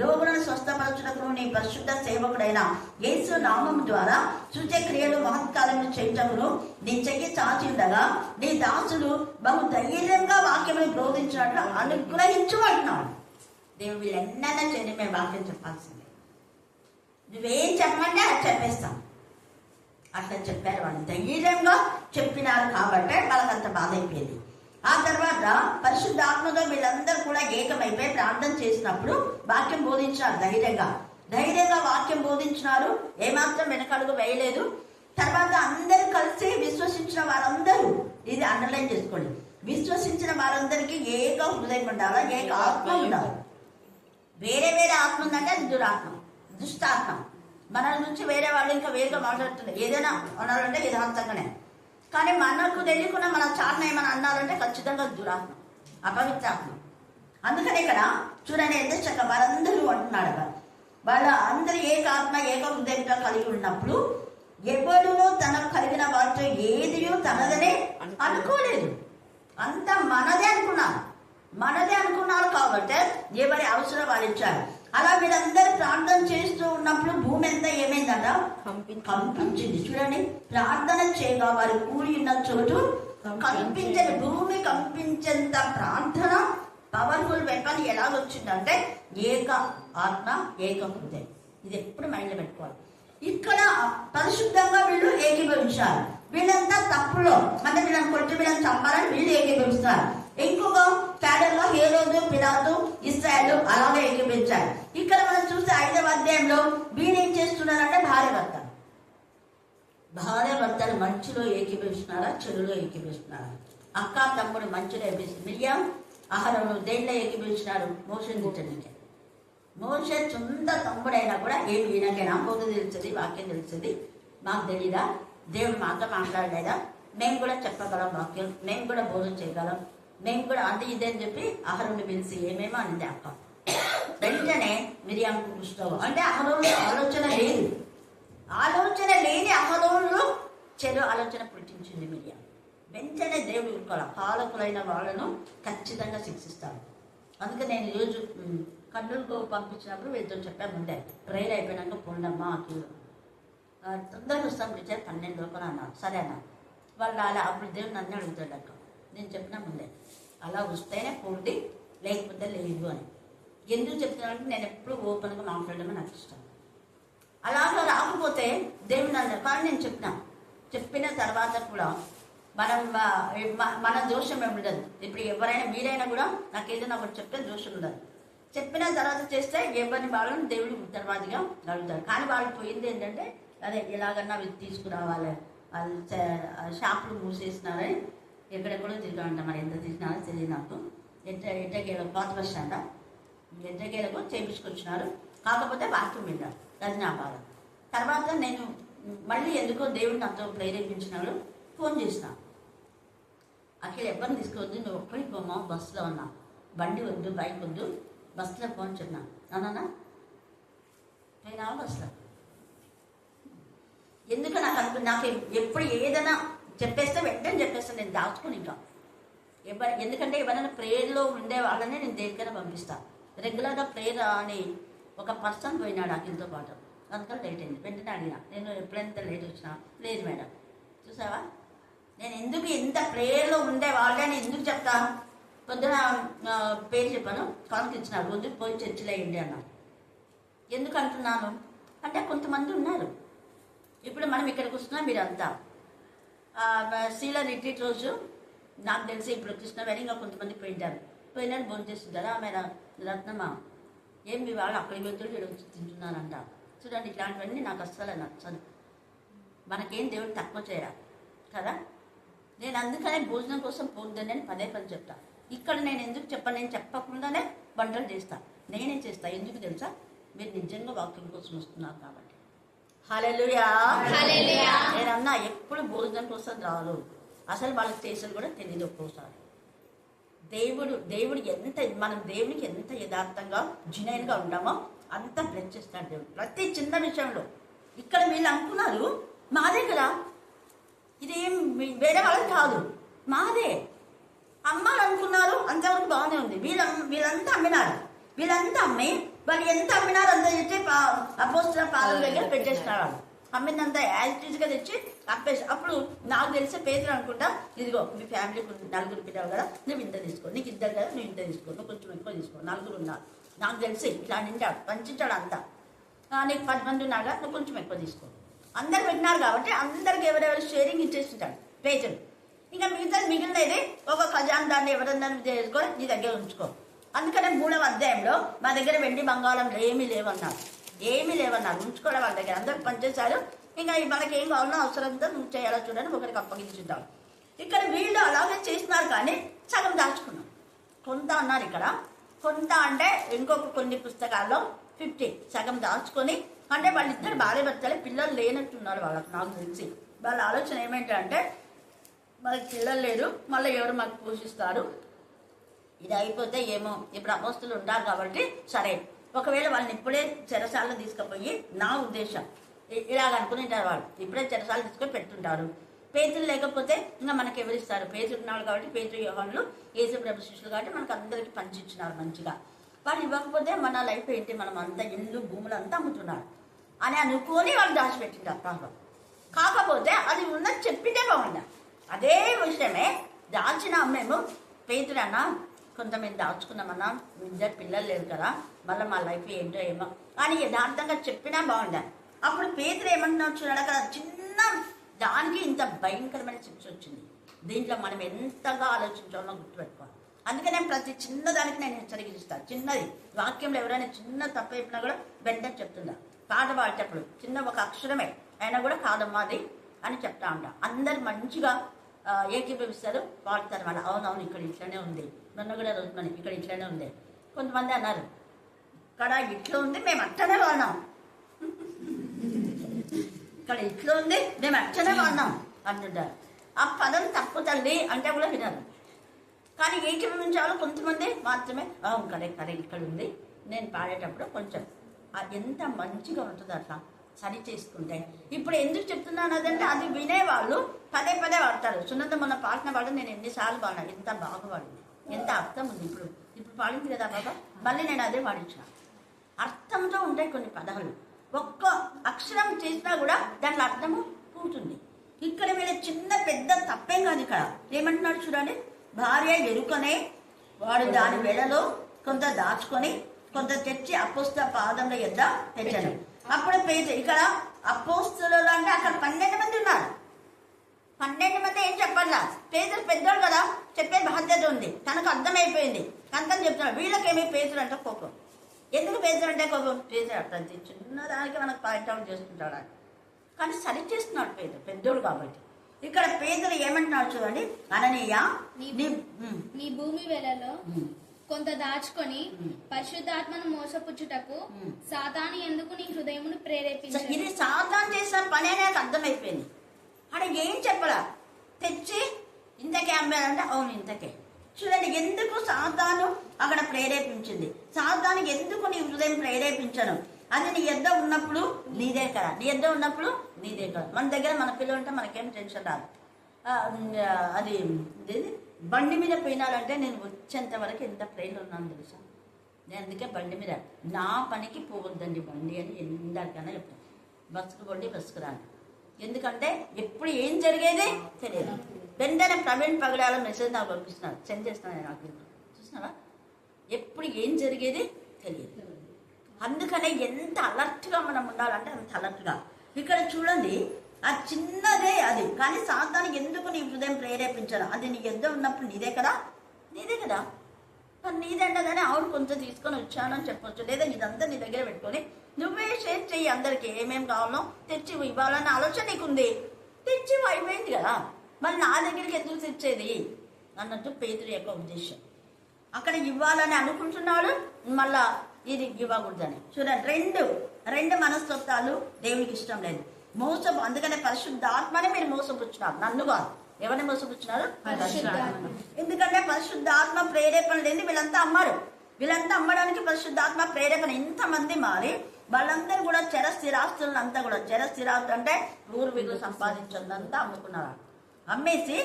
రోగులను స్వస్థపరచుటకు నీ పరిశుద్ధ సేవకుడైన యేసు నామం ద్వారా సూచక్రియలు మహత్కార్యములు చేయుటకును నీ చెయ్యి చాచి ఉండగా నీ దాసులు బహు ధైర్యంగా వాక్యమును బోధించినట్లు అనుగ్రహించమంటున్నాడు. దేవుడు వీళ్ళెన్నైనా చేయండి, మేము వాక్యం చెప్పాల్సిందే, నువ్వేం చెప్పమంటే అది చెప్పేస్తాం. అట్లా చెప్పారు వాళ్ళు, ధైర్యంగా చెప్పినారు కాబట్టి వాళ్ళకంత బాధ అయిపోయింది. ఆ తర్వాత పరిశుద్ధాత్మతో వీళ్ళందరూ కూడా ఏకమైపోయి ప్రార్థన చేసినప్పుడు వాక్యం బోధించినారు. ధైర్యంగా వాక్యం బోధించినారు, ఏమాత్రం వెనకడుగు వేయలేదు. తర్వాత అందరూ కలిసి విశ్వసించిన వారందరూ, ఇది అండర్లైన్ చేసుకోండి, విశ్వసించిన వారందరికీ ఏక హృదయం ఉండాలా, ఏక ఆత్మ ఉండాలి. వేరే వేరే ఆత్మ ఉందంటే అది దురాత్మ, దుష్టాత్మ. మన నుంచి వేరే వాళ్ళు ఇంకా వేరుగా మాట్లాడుతున్నారు, ఏదైనా అనాలంటే యథార్థంగానే. కానీ మనకు తెలియకుండా మన చాట్న ఏమైనా అన్నారంటే ఖచ్చితంగా దురాత్మ, అపవిత్రాత్మ. అందుకని ఇక్కడ చూడండి ఎంత చక్క వారందరూ అంటున్నాడు కదా, వాళ్ళ అందరూ ఏకాత్మ ఏక హృదయంతో కలిగి ఉన్నప్పుడు ఎవడునూ తనకు కలిగిన వాటితో ఏదియో తనదనే అనుకోలేదు, అంతా మనదే అనుకున్నారు కాబట్టి ఎవరి అవసరం వాళ్ళు ఇచ్చారు. అలా వీళ్ళందరూ ప్రార్థన చేస్తూ ఉన్నప్పుడు భూమి అంతా ఏమైందట, కంపించింది. చూడండి, ప్రార్థన చేయగా వారు కూడి ఉన్న చోటు కంపించని, భూమి కంపించేంత ప్రార్థన పవర్ఫుల్ వెపన్ ఎలాగొచ్చిందంటే ఏక ఆత్మ ఏక హృదయం. ఇది ఎప్పుడు మైండ్లో పెట్టుకోవాలి. ఇక్కడ పరిశుద్ధంగా వీళ్ళు ఏకీభవించారు. వీళ్ళంతా తప్పులో అంటే వీళ్ళని కొట్టి వీళ్ళని చంపాలని వీళ్ళు ఏకీభవిస్తారు. ఇంకొక ప్యాడర్లో హేరోదు, పిలాతు, ఇశ్రాయేలు అలాగే ఏకీభవించారు. ఇక్కడ మనం చూస్తే 5వ అధ్యాయంలో వీళ్ళు ఏం చేస్తున్నారంటే భార్య భర్త భార్య భర్తలు మంచిలో ఏకీభవిస్తున్నారా, చెడులో ఏకీభవిస్తున్నారా? అక్క తమ్ముడు మంచిలో ఏకీభవిస్తున్నారు. మిరియాం అహరోను దేంట్లో ఏకీభవిస్తున్నారు? మోషేని తిట్టడానికి. మోషే సొంత తమ్ముడైనా కూడా ఏమి ఈయనకైనా బోధ తెలుస్తుంది, వాక్యం తెలుస్తుంది, మాకు తెలీదా? దేవుడు మాతో మాట్లాడలేదా? మేము కూడా చెప్పగలం వాక్యం, మేము కూడా బోధన చేయగలం, మేము కూడా అది ఇదని చెప్పి అహరోను పిలిచి ఏమేమో అనింది అక్క. వెంటనే మిరియాంకు పుస్తకం అంటే అహరోను ఆలోచన లేని అహరోనులో చెడు ఆలోచన పుట్టించింది మిరియాం. వెంటనే దేవుడు ఊరుకోవాలి, పాలకులైన వాళ్ళను ఖచ్చితంగా శిక్షిస్తాడు. అందుకే నేను ఈరోజు కర్నూలుకు పంపించినప్పుడు వీళ్ళతో చెప్పాను ముందే, ప్రేయర్ అయిపోయినాక పొండమ్మా తొందరగా వస్తాం టీచర్ 12 లోపల అన్నారు. సరే అన్న. వాళ్ళు అలా అప్పుడు దేవుడు నన్ను అడుగుతాడు అక్క. నేను చెప్పినా ముందే అలా వస్తేనే పోండి, లేకపోతే లేదు అని. ఎందుకు చెప్తున్నానంటే నేను ఎప్పుడు ఓపెన్గా మాట్లాడడమే నాకు ఇష్టం. అలాగా రాకపోతే దేవుడు నన్ను కానీ నేను చెప్పిన తర్వాత కూడా మన దోషం ఏమి ఉండదు. ఇప్పుడు ఎవరైనా మీరైనా కూడా నాకు ఏదైనా ఒకటి చెప్తే దోషం ఉండదు. చెప్పిన తర్వాత చేస్తే ఎవరిని వాళ్ళని దేవుడు తర్వాతగా అడుగుతారు. కానీ వాళ్ళు పోయింది ఏంటంటే అదే ఎలాగన్నా వీళ్ళు తీసుకురావాలి, వాళ్ళు షాపులు మూసేసినారని ఎక్కడెక్కడో తిరుగుతామంట. మరి ఎంత తీసినారో తెలియదు నాకు. ఎట్టకేల పాత బస్ స్టాండ్ ఎట్టకేలకు చేయించుకొచ్చినారు. కాకపోతే బాత్రూమ్ వెళ్ళారు, అది నా బాధ. తర్వాత నేను మళ్ళీ ఎందుకో దేవుడు నాతో ప్రేరేపించినాడు, ఫోన్ చేసిన. అఖిల్ ఎవరిని తీసుకోవద్దు, నువ్వు ఒక్కడికి పోమా, బస్సులో ఉన్నా, బండి వద్దు, బైక్ వద్దు, బస్సులో ఫోన్ చెప్పినా. నాన్న పోయినా బస్సులో. ఎందుకు నాకు ఎప్పుడు ఏదైనా చెప్పేస్తే వెంటనే చెప్పేస్తాను, నేను దాచుకుని ఇంకా ఎందుకంటే ఎవరైనా ప్రేయర్లో ఉండే వాళ్ళనే నేను దేనికైనా పంపిస్తాను. రెగ్యులర్గా ప్రేయర్ అని ఒక పర్సన్ పోయినాడు అఖిల్తో పాటు, అందుకని లేట్ అయింది. వెంటనే అడిగినా, నేను ఎప్పుడైనా లేట్ వచ్చినా, లేదు మేడం. చూసావా, నేను ఎందుకు ఇంత ప్రేయర్లో ఉండే వాళ్ళని ఎందుకు చెప్తాను? పొద్దున పేరు చెప్పాను, కానుక ఇచ్చినారు, వద్దు పోయి చర్చిలో అయ్యండి అన్నాను. ఎందుకు అంటున్నాను అంటే కొంతమంది ఉన్నారు. ఇప్పుడు మనం ఇక్కడికి వస్తున్నాం, మీరంతా శీల రిట్రీట్ రోజు నాకు తెలిసి ఇప్పుడు కృష్ణవేణి ఇంకా కొంతమంది పోయినారు భోజనం చేస్తుంటారు. ఆమె రత్నమా ఏం మీ వాళ్ళు అక్కడికి వెళ్తుంటే ఇక్కడ తింటున్నారంట. చూడండి, ఇట్లాంటివన్నీ నాకు అస్సలు నచ్చదు. మనకేం దేవుడు తక్కువ చేయరా కదా. నేను అందుకనే భోజనం కోసం పోద్దని నేను పదే చెప్తాను. ఇక్కడ నేను ఎందుకు చెప్పాను, నేను చెప్పకుండానే వంటలు చేస్తాను, నేనే చేస్తాను. ఎందుకు తెలుసా, మీరు నిజంగా వాక్యం కోసం వస్తున్నారు కాబట్టి. హల్లెలూయా. నేనన్నా ఎప్పుడు భోజనం కోసం రాదు, అసలు వాళ్ళ స్టేషన్ కూడా తెలియదు. ఒక్కోసారి దేవుడు ఎంత మనం దేవునికి ఎంత యథార్థంగా జునైన్గా ఉంటామో అంత బ్లెస్ చేస్తాడు దేవుడు ప్రతి చిన్న విషయంలో. ఇక్కడ వీళ్ళు అనుకున్నారు మాదే కదా, ఇదేం వేరే వాళ్ళకి కాదు, మాదే. అమ్మాలు అనుకున్నారు, అంతవరకు బాగానే ఉంది. వీళ్ళంతా అమ్మినారు. వీళ్ళంతా అమ్మి వాళ్ళు ఎంత అమ్మినారు అంత తెచ్చి అపోస్తుల పాదం దగ్గర పెట్టేస్తున్నారు. అమ్మిందంతా యాజిటీస్గా తెచ్చి అప్పేసి. అప్పుడు నాకు తెలిసే పేదలు అనుకుంటా, ఇదిగో మీ ఫ్యామిలీకి 4 పిల్లలు కదా, నువ్వు ఇంత తీసుకో, నీకు 2 కదా, నువ్వు ఇంత తీసుకో, నువ్వు కొంచెం ఎక్కువ తీసుకో, 4 ఉన్నారు నాకు తెలిసి ఇట్లా నింటాడు, పంచించాడు అంతా. నీకు 10 మంది ఉన్నారు కదా, నువ్వు కొంచెం ఎక్కువ తీసుకో. అందరు పెట్టినారు కాబట్టి అందరికి ఎవరెవరు షేరింగ్ ఇచ్చేస్తుంటాడు పేజీలు. ఇంకా మిగిలినది ఒక ఖజానాదాన్ని ఎవరన్నా చేసుకొని నీ దగ్గర ఉంచుకో. అందుకనే 3వ అధ్యాయంలో మా దగ్గర వెండి బంగారం ఏమీ లేవన్నారు, ఉంచుకోవడం వాళ్ళ దగ్గర. అందరికి పనిచేశారు. ఇంకా మనకి ఏం కావాలో అవసరంతో నువ్వు చేయాలో చూడని ఒకరికి అప్పగించుంటాం. ఇక్కడ వీళ్ళు అలాగే చేస్తున్నారు, కానీ సగం దాచుకున్నాం. కొంత అన్నారు ఇక్కడ, కొంత అంటే ఇంకొక కొన్ని పుస్తకాల్లో 50 సగం దాచుకొని. అంటే వాళ్ళిద్దరు భార్య భర్తలే, పిల్లలు లేనట్టున్నారు వాళ్ళకి. నాకు తెలిసి వాళ్ళ ఆలోచన ఏమేంటంటే, మనకి పిల్లలు లేరు, మళ్ళీ ఎవరు మాకు పోషిస్తారు, ఇది అయిపోతే ఏమో. ఇప్పుడు అపోస్తులు ఉంటారు కాబట్టి సరే, ఒకవేళ వాళ్ళని ఇప్పుడే చెరసాలను తీసుకుపోయి, నా ఉద్దేశం ఇలాగ అనుకునింటారు వాళ్ళు, ఇప్పుడే చెరసాలు తీసుకొని పెట్టుంటారు. పేతులు లేకపోతే ఇంకా మనకి ఎవరిస్తారు? పేతులు ఉన్నాడు కాబట్టి, పేతులు యోహానులు యేసు ప్రభు శిష్యులు కాబట్టి మనకు అందరికీ పంచిచ్చినారు మంచిగా. వాళ్ళు ఇవ్వకపోతే మన లైఫ్ ఏంటి, మనం అంతా ఇల్లు భూములు అంతా అమ్ముతున్నారు అని అనుకొని వాళ్ళు దాచిపెట్టింటారు పాపం. కాకపోతే అది ఉన్నది చెప్పిందే బాగుందా. అదే విషయమే దాచిన మేము పేతులన్నా కొంతమంది దాచుకున్నామన్నా, ఇద్దరు పిల్లలు లేరు కదా, మళ్ళీ మా లైఫ్ ఏంటో ఏమో అని యథార్థంగా చెప్పినా బాగుండాలి. అప్పుడు పేతులు ఏమంటున్నాడు చూడాలి, అక్కడ చిన్న దానికి ఇంత భయంకరమైన శిక్ష వచ్చింది. దీంట్లో మనం ఎంతగా ఆలోచించాలో గుర్తుపెట్టుకోవాలి. అందుకే నేను ప్రతి చిన్నదానికి నేను హెచ్చరికిస్తాను. చిన్నది వాక్యంలో ఎవరైనా చిన్న తప్పు చెప్పినా కూడా వెంటనే చెప్తుందా. పాట పాడేటప్పుడు చిన్న ఒక అక్షరమే అయినా కూడా కాదమ్మా, అది అని చెప్తా ఉంటా. అందరు మంచిగా ఏకీభవిస్తారు, వాడుతారు. వాళ్ళు అవునవును ఇక్కడ ఇట్లనే ఉంది, నన్ను కూడా రోజు మనకి ఇక్కడ ఇట్లనే ఉంది. కొంతమంది అన్నారు ఇక్కడ ఇట్లా ఉంది మేము అట్టనే వాడినాం, ఇక్కడ ఇట్లా ఉంది మేము అట్టనే వాడినాం అంటుంటారు. ఆ పదం తప్పు తల్లి అంటే కూడా వినరు. కానీ ఏకీభవించాలో కొంతమంది మాత్రమే కరెక్ట్ ఇక్కడ ఉంది. నేను పాడేటప్పుడు కొంచెం ఎంత మంచిగా ఉంటుంది అట్లా సరి చేసుకుంటే. ఇప్పుడు ఎందుకు చెప్తున్నాను అదంటే అది వినేవాళ్ళు పదే పదే వాడతారు. సున్నత మొన్న పాడిన పాట నేను ఎన్నిసార్లు పాడినా, ఎంత బాగా పాడింది, ఎంత అర్థం ఉంది. ఇప్పుడు పాడింది కదా బాబా, మళ్ళీ నేను అదే పాడించిన. అర్థంతో ఉంటాయి కొన్ని పదాలు, ఒక్క అక్షరం చేసినా కూడా దాంట్లో అర్థము పోతుంది. ఇక్కడ వీళ్ళ చిన్న పెద్ద తప్పేం కాదు. ఇక్కడ ఏమంటున్నాడు చూడండి, భార్య ఎరుకనే వాడు దాని వేళలో కొంత దాచుకొని కొంత తెచ్చి అపోస్తల పాదంలో యొద్ద తెచ్చాను. అప్పుడు పేద ఇక్కడ అపోస్తలు అంటే అక్కడ 12 మంది ఉన్నారు. 12 మంది ఏం చెప్పాలా, పేదలు పెద్దోడు కదా, చెప్పే బాధ్యత ఉంది, తనకు అర్థమైపోయింది కనుక చెప్తున్నాడు. వీళ్ళకేమి పేదలు అంటే కోపం. ఎందుకు పేదలు అంటే కోపం? పేదలు అర్థం చిన్నదానికి మనకు పాయింట్ అవుట్ చేస్తుంటాడు, కానీ సరి చేస్తున్నాడు పెద్దోడు కాబట్టి. ఇక్కడ పేదలు ఏమంటున్నాడు చూడండి, అననీయ నీ భూమి వేళలో కొంత దాచుకొని పరిశుద్ధాత్మను మోసపుచ్చుటకు సాతాను ఎందుకు నీ హృదయమును ప్రేరేపించాడు. ఇది సాతాను చేసిన పనే నాకు అర్థమైపోయింది. అక్కడ ఏం చెప్పలా, తెచ్చి ఇంతకే అమ్మాడంటే అవును ఇంతకే. చూడండి ఎందుకు సాతాను అక్కడ ప్రేరేపించింది, సాతాను ఎందుకు నీ హృదయం ప్రేరేపించను. అది నీ యొద్ద ఉన్నప్పుడు నీదే కదా, నీ యొద్ద ఉన్నప్పుడు నీదే కదా. మన దగ్గర మన పిల్లలు ఉంటే మనకేం టెన్షన్ రాదు. అది బండి మీద పోయినారంటే నేను వచ్చేంత వరకు ఎంత ప్రేరణ ఉన్నాను తెలుసా. నేను అందుకే బండి మీద నా పనికి పోవద్దండి బండి అని ఎందాకైనా చెప్తాను. బస్సుకు పోండి బస్సుకు రాను, ఎందుకంటే ఎప్పుడు ఏం జరిగేది తెలియదు. వెంటనే ప్రవీణ్ పగడాల మెసేజ్ నాకు పంపిస్తున్నాడు, సెండ్ చేస్తున్నాను నాకు, చూసినావా, ఎప్పుడు ఏం జరిగేది తెలియదు. అందుకనే ఎంత అలర్ట్గా మనం ఉండాలంటే అంత అలర్ట్గా. ఇక్కడ చూడండి ఆ చిన్నదే అది, కానీ సాతానికి ఎందుకు నీ హృదయం ప్రేరేపించడం, అది నీ యొద్ద ఉన్నప్పుడు నీదే కదా, నీదే కదా. మరి నీదండగానే ఆవిడ కొంచెం తీసుకొని వచ్చానని చెప్పొచ్చు, లేదా ఇదంతా నీ దగ్గర పెట్టుకొని నువ్వే షేర్ చెయ్యి, అందరికి ఏమేమి కావాలో తెచ్చి ఇవ్వాలన్న ఆలోచన నీకుంది, తెచ్చి అయిపోయింది కదా, మరి నా దగ్గరికి ఎందుకు తెచ్చేది అన్నట్టు పేతురు యొక్క ఉద్దేశం. అక్కడ ఇవ్వాలని అనుకుంటున్నాడు, మళ్ళా ఇది ఇవ్వకూడదని. చూడండి రెండు మనస్తత్వాలు దేవునికి ఇష్టం లేదు. అందుకనే పరిశుద్ధాత్మని మీరు మోసపుచ్చున్నారు, నన్ను కాదు. ఎవరిని మోసపుచ్చున్నారు? ఎందుకంటే పరిశుద్ధాత్మ ప్రేరేపణ లేని వీళ్ళంతా అమ్మారు. వీళ్ళంతా అమ్మడానికి పరిశుద్ధాత్మ ప్రేరేపణ. ఇంతమంది మారి వాళ్ళందరూ కూడా స్థిరాస్తులను అంతా కూడా స్థిరాస్తులు అంటే పూర్వీకులు సంపాదించిందంతా అమ్ముకున్నారు. అమ్మేసి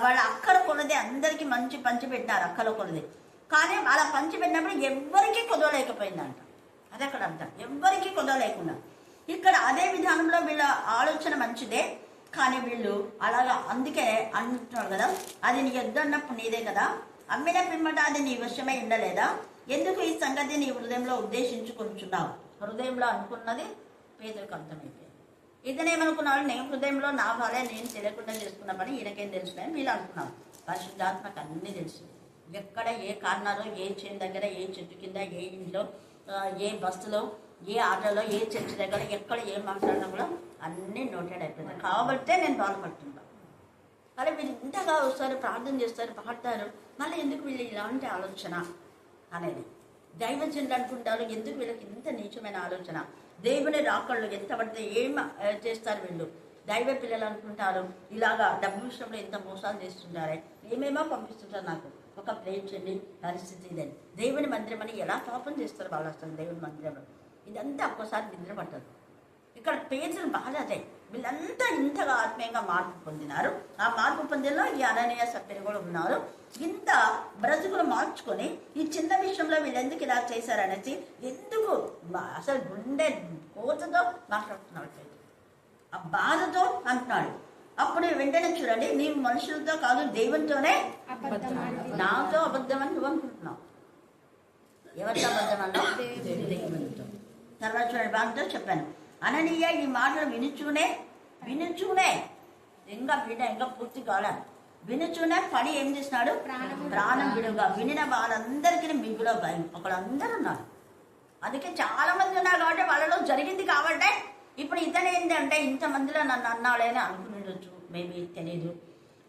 వాళ్ళ అక్కల కొలది అందరికీ మంచి పంచిపెట్టినారు, అక్కల కొలది. కానీ అలా పంచిపెట్టినప్పుడు ఎవ్వరికీ కుదవలేకపోయిందంట. అది అక్కడ అర్థం, ఎవ్వరికీ కుదవలేకుండా. ఇక్కడ అదే విధానంలో వీళ్ళ ఆలోచన మంచిదే, కానీ వీళ్ళు అలాగా అందుకే అంటున్నారు కదా, అది నీ యొద్దన్నప్పుడు నీదే కదా, అమ్మిన పిమ్మట అది నీ వశమై ఉండలేదా, ఎందుకు ఈ సంగతి నీ హృదయంలో ఉద్దేశించుకుంటున్నావు. హృదయంలో అనుకున్నది పేదలకు అర్థమైపోయింది. ఇతనేమనుకున్నాడు, నేను హృదయంలో నా భార్య నేను తెలియకుండా చేసుకున్న పని ఈయనకేం తెలుసునని వీళ్ళు అనుకున్నాను. పరిశుద్ధాత్మకు అన్నీ తెలుసు. ఎక్కడ ఏ కార్నర్లో, ఏ చేను దగ్గర, ఏ చెట్టు కింద, ఏ ఇంట్లో, ఏ బస్సులో, ఏ ఆటోలో, ఏ చర్చి దగ్గర, ఎక్కడ ఏం మాట్లాడినా కూడా అన్నీ నోటెడ్ అయిపోయింది. కాబట్టే నేను బాధపడుతున్నాను. అలా వీళ్ళు ఇంతగా వస్తారు, ప్రార్థన చేస్తారు, పాడతారు, మళ్ళీ ఎందుకు వీళ్ళు ఇలాంటి ఆలోచన అనేది. దైవజనులు అనుకుంటారు, ఎందుకు వీళ్ళకి ఇంత నీచమైన ఆలోచన. దేవుని రాకళ్ళు ఎంత పడితే ఏం చేస్తారు వీళ్ళు. దైవ పిల్లలు అనుకుంటారు ఇలాగా డబ్బు విషయంలో ఎంత మోసాలు చేస్తుంటారే, ఏమేమో పంపిస్తుంటారు నాకు ఒక ప్లేట్ చెల్లి పరిస్థితి ఇదని. దేవుని మందిరం అని ఎలా పాపం చేస్తారు వాళ్ళు అసలు దేవుని మందిరంలో. ఇదంతా ఒక్కసారి నిద్ర పట్టదు. ఇక్కడ పేజీలు బాగా అదే. వీళ్ళంతా ఇంతగా ఆత్మీయంగా మార్పు పొందినారు. ఆ మార్పు పొందిలో ఈ అననీయ సభ్యులు కూడా ఉన్నారు. ఇంత బ్రతుకులు మార్చుకొని ఈ చిన్న విషయంలో వీళ్ళు ఎందుకు ఇలా చేశారనేసి ఎందుకు అసలు గుండె కోతతో మాట్లాడుతున్నాడు, ఆ బాధతో అంటున్నాడు. అప్పుడు వెంటనే చూడండి, నీవు మనుషులతో కాదు దేవునితోనే, నాతో అబద్ధం అని నువ్వు అనుకుంటున్నావు. ఎవరితో అబద్ధం అన్నా? దేవునితో. తర్వాత చూడండి, బాగా చెప్పాను, అననీయ ఈ మాటలు వినుచూనే ఇంకా పూర్తి కాలే, వినుచూనే పడి ఏం చేసినాడు, ప్రాణం విడుగా. వినిన వాళ్ళందరికీ మిగులో భయం. ఒకళ్ళందరూ ఉన్నారు, అందుకే చాలా మంది ఉన్నారు కాబట్టి వాళ్ళలో జరిగింది కాబట్టి ఇప్పుడు ఇతను ఏంటంటే ఇంతమందిలో నన్ను అన్నాడని అనుకునేవచ్చు, మేబీ తెలియదు.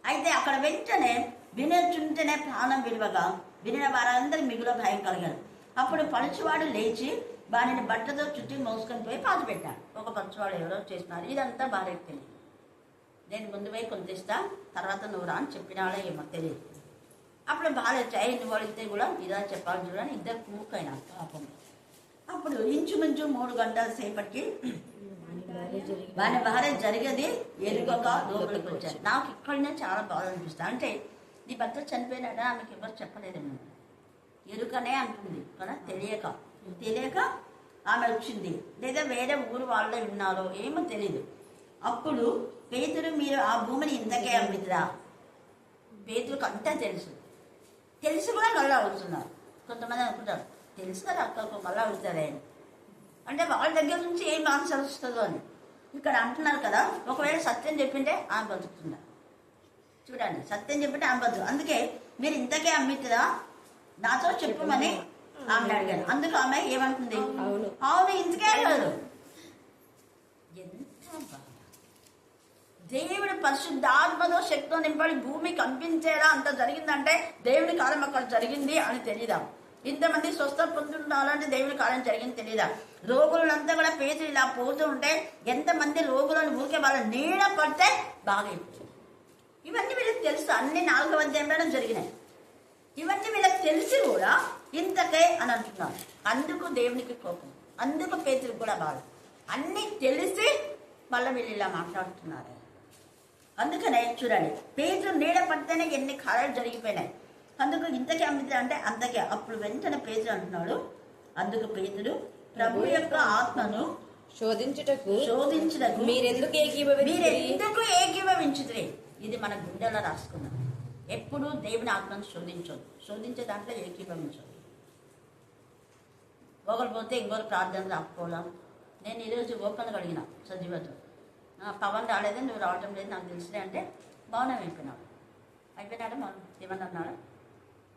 అయితే అక్కడ వెంటనే వినేచుంటేనే ప్రాణం విలువగా వినిన వారందరూ మిగులు భయం కలిగారు. అప్పుడు పలుచువాడు లేచి వారిని బట్టతో చుట్టి మోసుకొని పోయి పాతి పెట్టాడు. ఒక పలుచువాడు ఎవరో చేసినారు. ఇదంతా భార్యకు తెలియదు. నేను ముందు పోయి కొంత ఇస్తా, తర్వాత నువ్వు రా అని చెప్పినాడే ఏమో తెలియదు. అప్పుడు భార్య చాయ్ నువ్వు అడిగితే కూడా ఇదా చెప్పాలి చూడని ఇద్దరు కూకైనారు పాపం. అప్పుడు ఇంచుమించు 3 గంటల సేపటికి వాని భార్య జరిగేది ఎరుగక లోపలికి వచ్చారు. నాకు ఇక్కడనే చాలా బాధ అనిపిస్తుంది. అంటే నీ భర్త చనిపోయినాడా ఆమెకి ఎవరు చెప్పలేదేమో, ఎరుకనే అంటుంది కదా, తెలియక ఆమె వచ్చింది. లేదా వేరే ఊరు వాళ్ళే విన్నారో ఏమో తెలియదు. అప్పుడు పేతురు మీరు ఆ భూమిని ఇంతకే అమ్మిద్రా. పేతురుకు అంతా తెలిసి కూడా మళ్ళా అవుతున్నారు. కొంతమంది అనుకుంటారు తెలుసు కదా అక్కకు మళ్ళా అవుతారే అంటే వాళ్ళ దగ్గర నుంచి ఏం ఆన్సర్ వస్తుందో అని. ఇక్కడ అంటున్నారు కదా, ఒకవేళ సత్యం చెప్పింటే ఆమె బతుకుతుందా చూడండి. సత్యం చెప్పింటే ఆమె బతుకు. అందుకే మీరు ఇంతకే అమ్మిద్రా నాతో చెప్పమని ఆమెను అడిగారు. అందుకు ఆమె ఏమంటుంది, అవును ఇంతకే అన్నారు. ఎంత దేవుడి పరిశుద్ధాత్మతో శక్తితో నింపడి భూమి కనిపించేలా అంత జరిగిందంటే దేవుడి కాలం అక్కడ జరిగింది అని తెలియదా? ఇంతమంది స్వస్థ పొందుతుండాలంటే దేవుడి కాలం జరిగింది తెలియదా? రోగులంతా కూడా పేతులు ఇలా పోతూ ఉంటే ఎంతమంది రోగులను ఊరికే వాళ్ళ నీడ పడితే బాగైపోతుంది. ఇవన్నీ వీళ్ళకి తెలుసు. అన్ని 4వ అధ్యాయంలో జరిగినాయి. ఇవన్నీ వీళ్ళకి తెలిసి కూడా ఇంతకే అని అంటున్నారు. అందుకు దేవునికి కోపం, అందుకు పేతులకు కూడా బాధ. అన్నీ తెలిసి మళ్ళీ వీళ్ళు ఇలా మాట్లాడుతున్నారు. అందుకనే చూడండి, పేతురు నీడ పడితేనే ఎన్ని కార్యాలు జరిగిపోయినాయి. అందుకు ఇంతకే అమ్మితే అంటే అంతకే. అప్పుడు వెంటనే పేతురు అంటున్నాడు, అందుకు పేతురు ప్రభు యొక్క ఆత్మను శోధించుటకు మీరెందుకు ఏకీభవించుతురే. ఇది మన గుండెలో రాసుకున్నాం. ఎప్పుడు దేవుని ఆత్మను శోధించే దాంట్లో ఏకీభవించదు. ఒకరు పోతే ఇంకొకరు ప్రార్థనలు ఆపుకోవడం. నేను ఈరోజు ఓపెన్గా అడిగిన సజీవతో, పవన్ రాలేదే నువ్వు రావటం లేదు నాకు తెలిసిలే అంటే మౌనం అయిపోయినాడు. మౌనం ఏమన్నా అన్నాడు,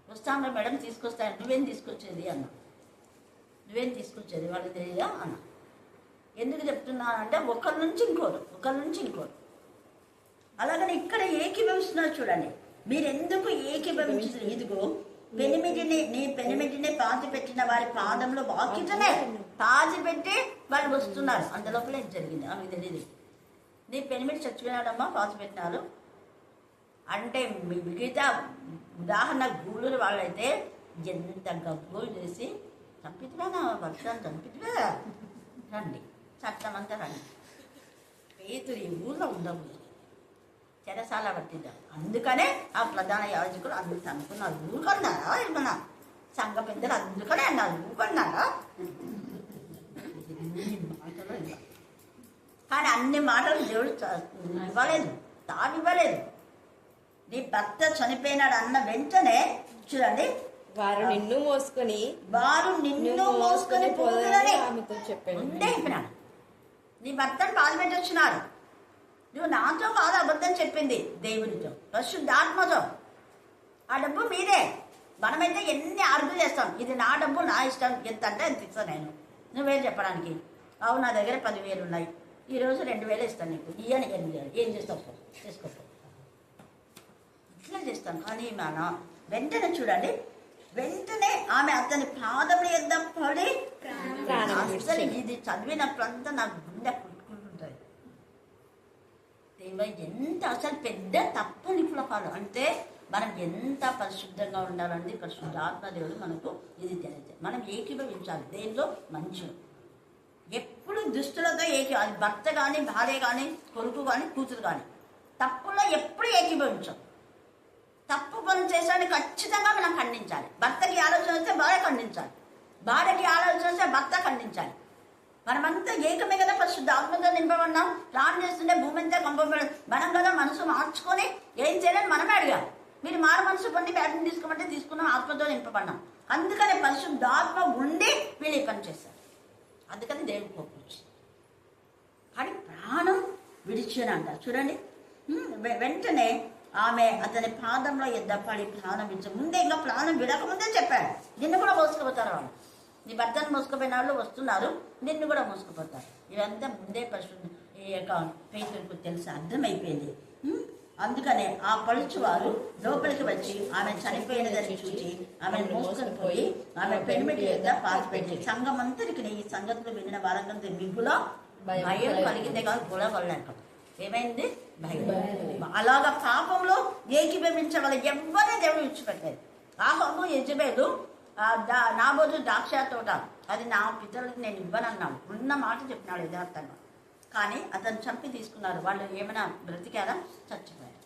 వస్తాను మేడం తీసుకొస్తాను. నువ్వేం తీసుకొచ్చేది అన్నా. నువ్వేం తీసుకొచ్చేది వాళ్ళు తెలియదా అన్న. ఎందుకు చెప్తున్నానంటే ఒకరి నుంచి ఇంకోరు అలాగని ఇక్కడ ఏకీభవిస్తున్నారు. చూడండి, మీరెందుకు ఏకీభవించారు. ఇదిగో నీ పెనిమిటిని పాతి పెట్టిన వారి పాదంలో వాకిటనే పాతి పెట్టి వాళ్ళు వస్తున్నారు. అంతలోపల ఏం జరిగింది ఆమెకు తెలియదు. నీ పెనిమిటి చచ్చిపోయినాడమ్మా పాతి పెట్టినారు అంటే మిగతా ఉదాహరణ గూళ్ళూరు వాళ్ళైతే ఎంత గబ్బులు చేసి చంపితువా నా వర్షాన్ని చంపితువా రండి చట్టం అంతా రండి. పేతురు ఈ ఊళ్ళో ఉండకూడదు, చెరసాల పట్టిద్దాం. అందుకనే ఆ ప్రధాన యాజకులు అందుకు అనుకున్నారు. ఊరుకొన్నారా ఏమన్నా సంఘ పెద్దలు అందుకనే అన్నారు ఊరుకొన్నారా. కానీ అన్ని మాటలు దేవుడు ఇవ్వలేదు, తావివ్వలేదు. నీ భర్త చనిపోయినాడు అన్న వెంటనే చూడండి, వారు నిన్ను మోసుకొని పోదులని ఆమెతో చెప్పాడు. ముందే చెప్పినాడు. నీ భర్తను పాల్పెట్టి వచ్చినారు. నువ్వు నాతో కాదు అబద్ధం చెప్పింది, దేవునితో పరిశుద్ధాత్మతో. ఆ డబ్బు మీదే. మనమైతే ఎన్ని ఆర్గ్యూ చేస్తాం, ఇది నా డబ్బు నా ఇష్టం, ఎంత అంటే ఎంత ఇస్తాను నేను, నువ్వేం చెప్పడానికి. అవును నా దగ్గర 10,000 ఉన్నాయి, ఈరోజు 2,000 ఇస్తాను నీకు, ఇయ్యని 8,000 ఏం చేస్తావు చేసుకో ఇట్లా చేస్తాను. కానీ మన వెంటనే చూడండి, వెంటనే ఆమె అతని పాదముల యొద్ద పడి అసలు ఇది చదివినప్పుడంతా నాకు గుండె పుట్టుకుంటుంటుంది. ఎంత అసలు పెద్ద తప్పని కాదు. అంటే మనం ఎంత పరిశుద్ధంగా ఉండాలంటే పరిశుద్ధాత్మ దేవుడు మనకు ఇది తెలియదు. మనం ఏకీభవించాలి దేనిలో మంచిలో. ఎప్పుడు దుస్తులతో అది భర్త కానీ భార్య కానీ కొడుకు కానీ కూతురు కానీ తప్పులో ఎప్పుడు ఏకీభవించాం. తప్పు పని చేసాన్ని ఖచ్చితంగా మనం ఖండించాలి. భర్తకి ఆలోచన వస్తే భార్య ఖండించాలి, భార్యకి ఆలోచన వస్తే భర్త ఖండించాలి. మనమంతా ఏకమే కదా పరిశుద్ధ ఆత్మతో నింపబడినాం. ప్రాణం చేస్తుంటే భూమి అంతా కంపబడి మనం కదా మనసు మార్చుకొని ఏం చేయాలని మనమే అడిగాం. మీరు మారు మనసు పొంది బ్యాటింగ్ తీసుకోమంటే తీసుకున్నాం, ఆత్మతో నింపబడినాం. అందుకని పరిశుద్ధాత్మ ఉండి వీళ్ళు ఈ పని చేశారు. అందుకని దేవుడు కోపం వచ్చింది. కానీ ప్రాణం విడిచాను అంటారు చూడండి. వెంటనే ఆమె అతని పాదంలో యొద్ద పడి ప్రాణం విడిచి ముందే ఇంకా ప్రాణం విడకముందే చెప్పాడు, నిన్ను కూడా మోసుకుపోతారు వాళ్ళు. నీ భర్తను మోసుకుపోయిన వాళ్ళు వస్తున్నారు, నిన్ను కూడా మోసుకుపోతారు. ఇవంతా ముందే పరిశుద్ధ ఈ యొక్క పేతురుకు తెలిసి అర్థమైపోయింది. అందుకనే ఆ పలుచువారు లోపలికి వచ్చి ఆమె చనిపోయినదని చూసి ఆమెను మోసుకొని పోయి ఆమె పెనిమిటి యొక్క పాతిపెట్టి సంఘమంతరికి ఈ సంగతులు వినిన వారంతా మిగులో భయం కలిగిందే కాదు గొడవలేక ఏమైంది? భయం. అలాగా పాపంలో ఏకీభవించే వాళ్ళు ఎవరిని దేవుడు విడిచిపెట్టారు. ఆహాబు యెజెబెలు నాబోతు ద్రాక్ష తోట అది నా పితరులకు నేను ఇవ్వనన్నాడు. ఉన్న మాట చెప్పినాడు యథార్థంగా. కానీ అతను చంపి తీసుకున్నారు. వాళ్ళు ఏమైనా బ్రతికారా? చచ్చిపోయారు.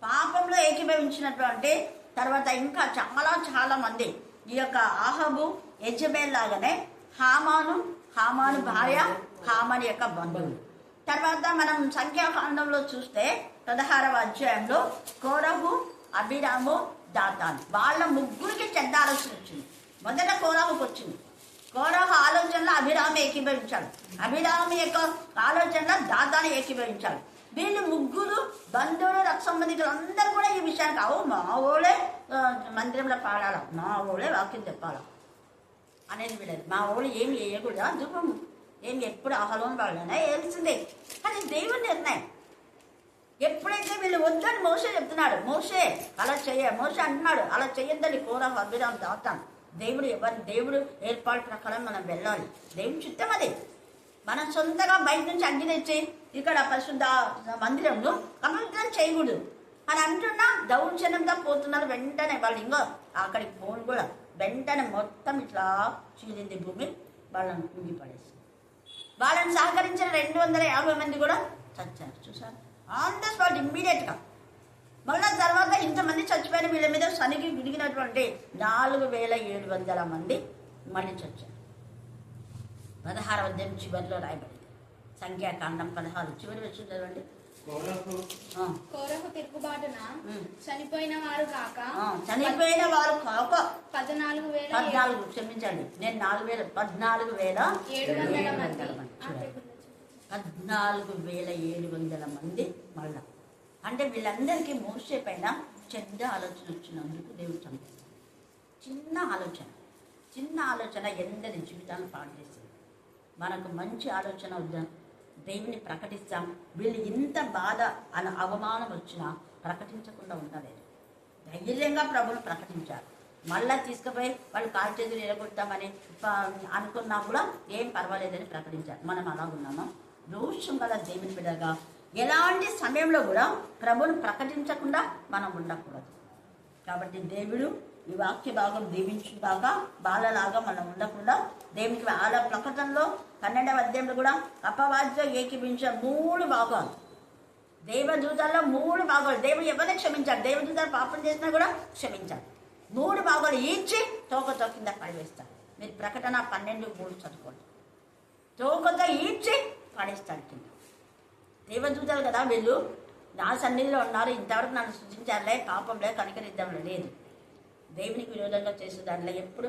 పాపంలో ఏకీభవించినటువంటి తర్వాత ఇంకా చాలా చాలా మంది ఈ యొక్క ఆహాబు యెజెబెల్ లాగానే హామాను భార్య, హామాను యొక్క బంధువులు. తర్వాత మనం సంఖ్యాకాండంలో చూస్తే 16వ అధ్యాయంలో కోరహు, అబీరాము, దాతాను వాళ్ళ ముగ్గురికి చెడ్డ ఆలోచన వచ్చింది. మొదట కోరహుకు వచ్చింది. కోరహు ఆలోచనలో అభిరాము ఏకీభవించాడు. అభిరాము యొక్క ఆలోచనలో దాతాను ఏకీభవించాడు. వీళ్ళు ముగ్గురు బంధువులు, రక్త సంబంధికులు అందరూ కూడా ఈ విషయానికి మా ఓళ్ళే మందిరంలో పాడాలా, మా ఓళ్ళే వాక్యం చెప్పాలా అనేది వీళ్ళది. మా ఓళ్ళు ఏమి వేయకూడదా ధూపము, ఏమి ఎప్పుడు ఆహ్లాదం వాళ్ళనే వేయాల్సిందే. కానీ దేవుని నిర్ణయం. ఎప్పుడైతే వీళ్ళు వద్దని మోషే చెప్తున్నాడు, మోషే అంటున్నాడు అలా చేయొద్దని కోరహు, అబీరాము, దాతాను. దేవుడు ఏర్పాటు ప్రకారం మనం వెళ్ళాలి. దేవుని చిత్తం అది. మనం సొంతగా బయట నుంచి అగ్గి తెచ్చి ఇక్కడ పరిశుద్ధ మందిరంలో కమిట్మెంట్ చేయకూడదు అని అంటున్నా దౌర్జన్యంగా పోతున్నారు. వెంటనే వాళ్ళు ఇంకా అక్కడికి పోను కూడా వెంటనే మొత్తం ఇట్లా చీలింది భూమి, వాళ్ళని కుంగి పడేసి వాళ్ళని సహకరించిన 250 మంది కూడా చచ్చారు. చూసారు? ఆన్ ద స్పాట్ ఇమ్మీడియట్గా. మళ్ళా తర్వాత ఇంతమంది చచ్చిపోయిన వీళ్ళ మీద శనికి గుడిగినటువంటి 4700 మంది మళ్ళీ చచ్చారు. 16వ అధ్యాయం చివరిలో రాయబడింది. సంఖ్యాకాండం 16 చివరి వచ్చి చదవండి. కోరహు తిరుగుబాటున చనిపోయిన వారు కాక 14,000 క్షమించండి, నేను 14,700 మంది మళ్ళా. అంటే వీళ్ళందరికీ మోషే పైన చెడ్డ ఆలోచన వచ్చినందుకు దేవుడు చంపేశాడు. చిన్న ఆలోచన ఎందరి జీవితాలను పాడు చేసింది. మనకు మంచి ఆలోచన వద్దాం, దేవుని ప్రకటిస్తాం. వీళ్ళు ఇంత బాధ అవమానం వచ్చినా ప్రకటించకుండా ఉండలేదు. ధైర్యంగా ప్రభువును ప్రకటించారు. మళ్ళా తీసుకుపోయి వాళ్ళు కాలు చేతులు ఎరగొడతామని అనుకున్నా కూడా ఏం పర్వాలేదని ప్రకటించారు. మనం అలా ఉన్నామా? రోషం గల దేవుని బిడ్డగా ఎలాంటి సమయంలో కూడా ప్రభువును ప్రకటించకుండా మనం ఉండకూడదు. కాబట్టి దేవుడు ఈ వాక్య భాగం దీవించుగాక. బాలలాగా మనం ఉండకుండా దేవునికి వాళ్ళ ప్రకటనలో 12వ అధ్యాయంలో కూడా అపవాదితో ఏకీభించే 3 భాగాలు, దేవదూతల్లో 3 భాగాలు. దేవుడు ఎవరిని క్షమించాడు? దేవదూతలు పాపం చేసినా కూడా క్షమించాడు. 3 భాగాలు ఈడ్చి తోకతో కింద పడివేస్తాడు. మీరు ప్రకటన 12:3 చదువుకోండి. తోకతో ఈడ్చి పడేస్తాడు కింద. దేవదూతలు కదా వీళ్ళు, నా సన్నిధిలో ఉన్నారు, ఇంతవరకు నన్ను సృష్టించారులే, పాపంలే, కనికరిద్దాంలే లేదు. దేవునికి విరోధంగా చేసే దాంట్లో ఎప్పుడు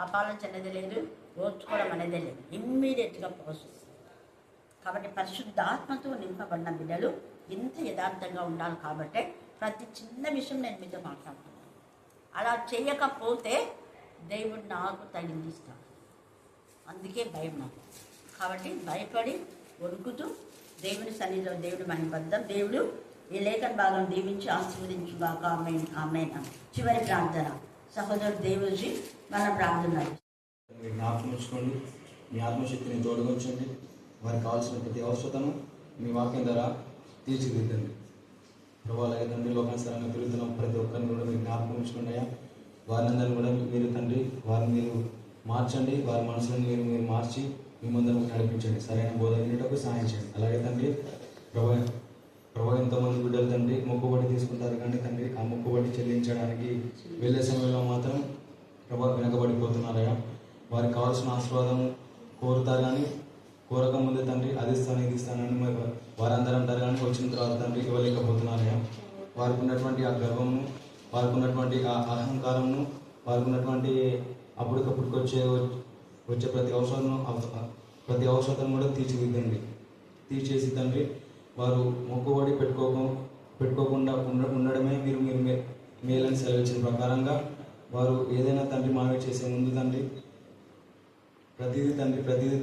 అపాలన అనేది లేదు, ఓర్చుకోవడం అనేది లేదు. ఇమ్మీడియట్గా ప్రాసెస్. కాబట్టి పరిశుద్ధాత్మతో నింపబడిన బిడ్డలు ఇంత యథార్థంగా ఉండాలి. కాబట్టి ప్రతి చిన్న విషయం నేను మీతో మాట్లాడుతున్నాను. అలా చేయకపోతే దేవుడు నాకు తగిలిస్తాడు. అందుకే భయం నాకు. కాబట్టి భయపడి వణుకుతూ దేవుని సన్నిధిలో దేవుడు మహిమపడదాం. దేవుడు ఈ లేఖన భాగం దీవించి ఆశీర్వదించుగాక. ఆమేన్, ఆమేన్. చివరి ప్రార్థన సహోదరుడు దేవుజీ మన ప్రార్థన. మీరు జ్ఞాపకం ఉంచుకోండి, మీ ఆత్మశక్తిని తోడుకొంచండి, వారికి కావాల్సిన ప్రతి అవసరతను మీ వాక్యం ద్వారా తీర్చిదిద్దండి. ప్రభావాలయ తండ్రి, లోకానుసారంగా తిరుగుతున్న ప్రతి ఒక్కరిని కూడా మీరు జ్ఞాపకం ఉంచుకోండి అయ్యా. వారిని కూడా మీరు తండ్రి వారిని మీరు మార్చండి, వారి మనసులను మీరు మార్చి మీ ముందర నడిపించండి, సరైన బోధ వినేటకు సహాయం చేయండి. అలాగే తండ్రి ప్రభా ఎంతోమంది బిడ్డలు తండ్రి మొక్కుబడి తీసుకుంటారు, కానీ తండ్రి ఆ మొక్కుబడి చెల్లించడానికి వెళ్ళే సమయంలో మాత్రం ప్రభా వెనకబడిపోతున్నారయ్యా. వారికి కావాల్సిన ఆశీర్వాదం కోరుతారు, కానీ కోరక ముందే తండ్రి అది ఇస్తాను ఇది ఇస్తానని వారందరూ అంటారు, కానీ వచ్చిన తర్వాత తండ్రి ఇవ్వలేకపోతున్నారయ్యా. వారికి ఉన్నటువంటి ఆ గర్వము, వారికి ఉన్నటువంటి ఆ అహంకారము, వారికి ఉన్నటువంటి అప్పటికప్పుడుకి వచ్చే ప్రతి అవసరం కూడా తీర్చేసి తండ్రి వారు మొక్కుబడి పెట్టుకోకుండా ఉండడమే మీరు మేలని సెలవిచ్చిన ప్రకారంగా వారు ఏదైనా తండ్రి మనవి చేసే ముందు తండ్రి ప్రతిదీ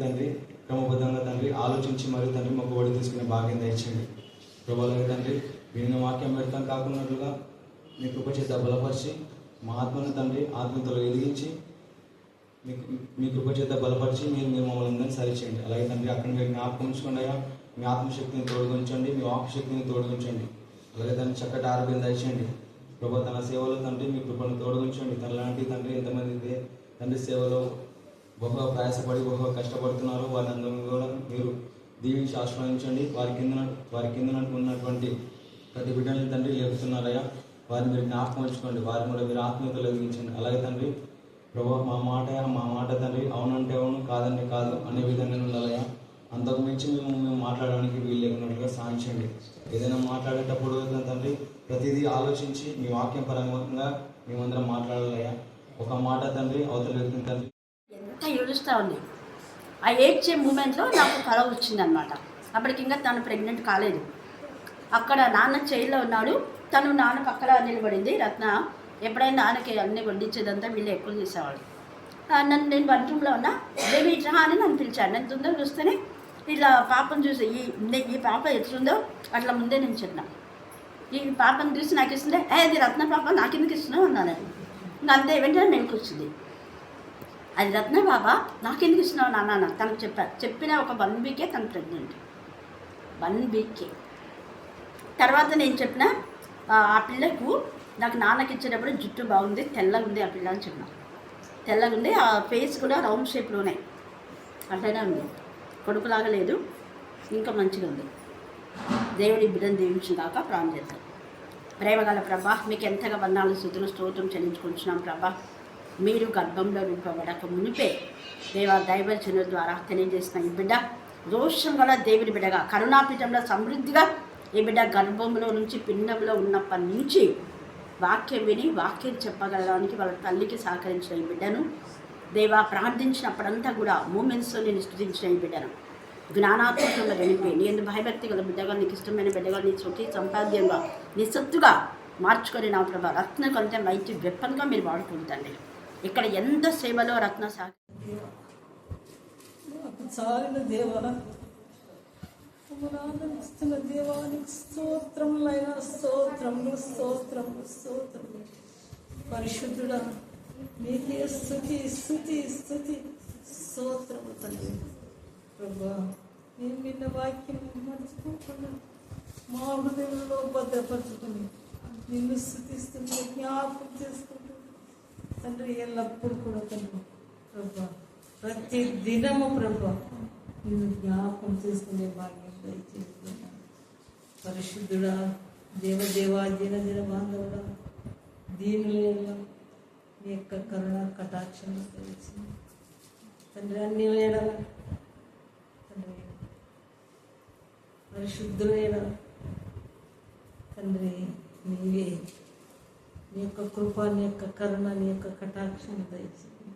తండ్రి క్రమబద్ధంగా తండ్రి ఆలోచించి మరియు తండ్రి మాకు ఓడి తీసుకునే భాగ్యం దయచేయండి. ప్రభు అలాగే తండ్రి విన్న వాక్యం వ్యర్థం కాకున్నట్లుగా మీ కృప చేత బలపరిచి మా ఆత్మను తండ్రి ఆత్మతో వెలిగించి మీ కృప చేత బలపరిచి మీరు మమ్మల్ని అందరినీ సరిచేయండి. అలాగే తండ్రి అక్కడ మీరు జ్ఞాపకం ఉంచుకోండి అయ్యా. మీ ఆత్మశక్తిని తోడుగుంచండి, మీ వాక్శక్తిని తోడుగుంచండి. అలాగే తండ్రి చక్కటి ఆరోగ్యం దయచేయండి. ప్రభు తన సేవలో తండ్రి మీ కృపను తోడుగుంచండి. తనలాంటి తండ్రి ఎంతమంది తండ్రి సేవలో బహుగా ప్రయాసపడి బహుగా కష్టపడుతున్నారు వారిని అందరూ కూడా మీరు దీవించి ఆశ్రయించండి. వారి కింద ఉన్నటువంటి ప్రతి బిడ్డల్ని తండ్రి లేపుతున్నారయ్యా. వారిని మీరు జ్ఞాపకం ఉంచుకోండి. వారిని కూడా మీరు ఆత్మీయత వెలిగించండి. అలాగే తండ్రి ప్రభు మా మాట తండ్రి అవునంటే అవును కాదంటే కాదు అనే విధంగా ఉండాలయ్యా. అంతకు మించి మేము మాట్లాడడానికి వీలు లేకున్నట్లుగా సాధించండి. ఏదైనా మాట్లాడేటప్పుడు తండ్రి ప్రతిదీ ఆలోచించి మీ వాక్యం పరంగా మేమందరం మాట్లాడాలయ్యా. ఒక మాట తండ్రి అవతల వ్యక్తిని తండ్రి ఎంత ఏడుస్తూ ఉంది. ఆ ఏడ్చే మూమెంట్లో నాకు కళ వచ్చిందనమాట. అప్పటికి ఇంకా తను ప్రెగ్నెంట్ కాలేదు. అక్కడ నాన్న చైర్లో ఉన్నాడు, తను నాన్న పక్కన నిలబడింది. రత్న ఎప్పుడైనా నాన్నకి అన్నీ వడ్డించేదంతా వీళ్ళు ఎక్కువ చేసేవాళ్ళు. నేను బాత్రూంలో ఉన్నా, బేబీ ఇట్లా అని నన్ను పిలిచాను. నేను తొందరగా చూస్తేనే ఇట్లా పాపను చూసి ఈ పాప ఎట్లుందో అట్లా ముందే నేను చెప్పిన. ఈ పాపను చూసి నాకు ఇస్తుంటే అది రత్న పాప నాకెందుకు ఇస్తున్నావు అన్నాను. ఇంకా అంతే వెంటనే మెలకు వచ్చింది. అది రత్న పాప నాకెందుకు ఇస్తున్నావు నాన్న తనకు చెప్పిన ఒక 1 వీకే తను ప్రెగ్నెంట్. 1 వీకే తర్వాత నేను చెప్పిన ఆ పిల్లకు నాకు నాన్నకి ఇచ్చేటప్పుడు జుట్టు బాగుంది, తెల్లగా ఉంది ఆ పిల్ల అని చెప్పిన. తెల్లగా ఉంది, ఆ ఫేస్ కూడా రౌండ్ షేప్లోనే అట్లనే ఉంది, కొడుకులాగా లేదు, ఇంకా మంచిగా ఉంది. దేవుడి బిడ్డను దీవించిన దాకా ప్రాణం చేద్దాం. ప్రేమగల ప్రభా మీకు ఎంతగా వందనాలు స్తుతులు స్తోత్రం చెల్లించుకుంటున్నాం ప్రభా. మీరు గర్భంలో నింపబడక మునిపే దైవజనుల ద్వారా తెలియజేసిన ఈ బిడ్డ దోషం గల దేవుడి బిడ్డగా కరుణాపీఠంలో సమృద్ధిగా ఈ బిడ్డ గర్భంలో నుంచి పిండంలో ఉన్నప్పటి నుంచి వాక్యం విని వాక్యం చెప్పగలడానికి వాళ్ళ తల్లికి సహకరించిన ఈ బిడ్డను దేవా ప్రార్థించినప్పుడంతా కూడా మూమెంట్స్తో నేను స్తుతించిన ఈ బిడ్డను జ్ఞానాత్మకంగా నింపి నీ ఎందుకు భయభక్తి గల బిడ్డగా నీకు ఇష్టమైన బిడ్డగా నీ సొంత సంపాద్యంగా నీ సొత్తుగా మార్చుకొని నా ప్రభా రత్న కొంత మైతి వెప్పన్గా మీరు వాడుకుంటండి. ఇక్కడ ఎంత సేవలో రత్న చాలిన దేవా ఆనందిస్తున్న దేవానికి స్తోత్రములైన స్తోత్రములు స్తోత్రములు స్తోత్రములు. పరిశుద్ధుడా నీకే స్తుతి స్తుతి స్తుతి స్తోత్రము తండ్రి. ప్రభా నేను విన్న వాక్యం మర్చిపోకుండా మా హృదయంలో భద్రపరచుకుని నిన్ను స్తుతిస్తుంటే జ్ఞాపకం చేసుకుంటూ తండ్రి ఎల్లప్పుడు కూడా తండ్రి ప్రభా ప్రతి దినము ప్రభా నిన్ను జ్ఞాపకం చేసుకునే భాగ్యం దయచేస్తున్నాను. పరిశుద్ధుడా దేవదేవా దిన బాంధవుడా దీనులేలా నీ యొక్క కరుణ కటాక్షం తెలిసింది తండ్రి. అన్ని వేళ తండ్రి పరిశుద్ధులైన తండ్రి నీవే నీ యొక్క కృప నీ యొక్క కరుణ నీ యొక్క కటాక్షం దయచేయండి.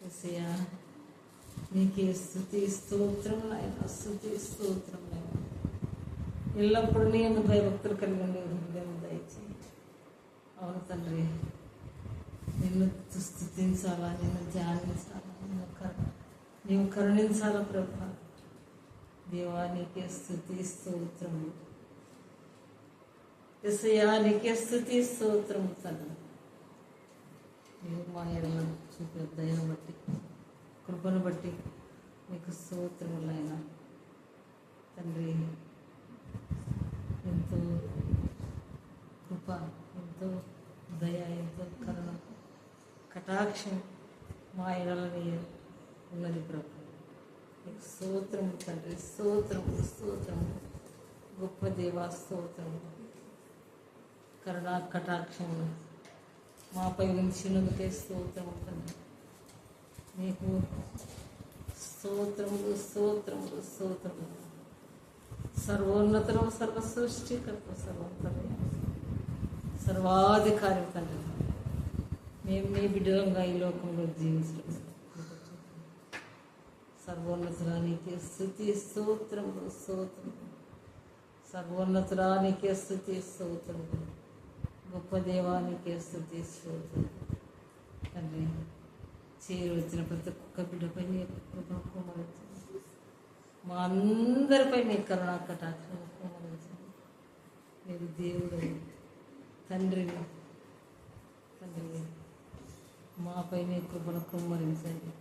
యేసయ్యా నీకే స్తుతి స్తోత్రం నాయన స్తుతి స్తోత్రం నాయన. ఎల్లప్పుడూ నేను భయభక్తులు కలిగి ఉండే హృదయం దయచేయండి. అవును తండ్రి నిన్ను స్తుతించాలా, నిన్ను ధ్యానించాలా, నీవు కరుణించాలా ప్రభా. దేవా నీకే స్తుతి స్తోత్రము. యేసయ్యా నీకే స్తుతి స్తోత్రము తండ్రి. నీవు మా ఎడల చూపే దయను బట్టి కృపను బట్టి నీకు స్తోత్రములైన తండ్రి. ఎంతో కృప, ఎంతో దయ, ఎంతో కరుణ కటాక్షం మా ఎడలని ఉన్నది ప్రభు. నీకు స్తోత్రము తండ్రి, స్తోత్రము స్తోత్రము. గొప్ప దేవా స్తోత్రము. కరుణా కటాక్షము మాపై ఉంచినందుకే స్తోత్రము తండ్రి. నీకు స్తోత్రములు స్తోత్రములు స్తోత్రములు. సర్వోన్నతరం సర్వ సృష్టికర్త సర్వంతరం సర్వాధికారి తండ్రి. మేము నీ బిడ్డలంగా ఈ లోకంలో జీవించడం సర్వోన్నతురానికే స్తుతి స్తోత్రములు స్తోత్రములు. సర్వోన్నతురానికే స్తుతి స్తోత్రములు. గొప్ప దేవానికే స్తుతి స్తోత్రములు తండ్రి. చేరు వచ్చిన ప్రతి ఒక్క బిడ్డపై నీ యొక్క కృపను కుమ్మరించండి. మా అందరిపై నీ కరుణా కటాక్షం కుమ్మరించండి. మీరు దేవుడు తండ్రిని మాపై నీ కృపను కుమ్మరించండి.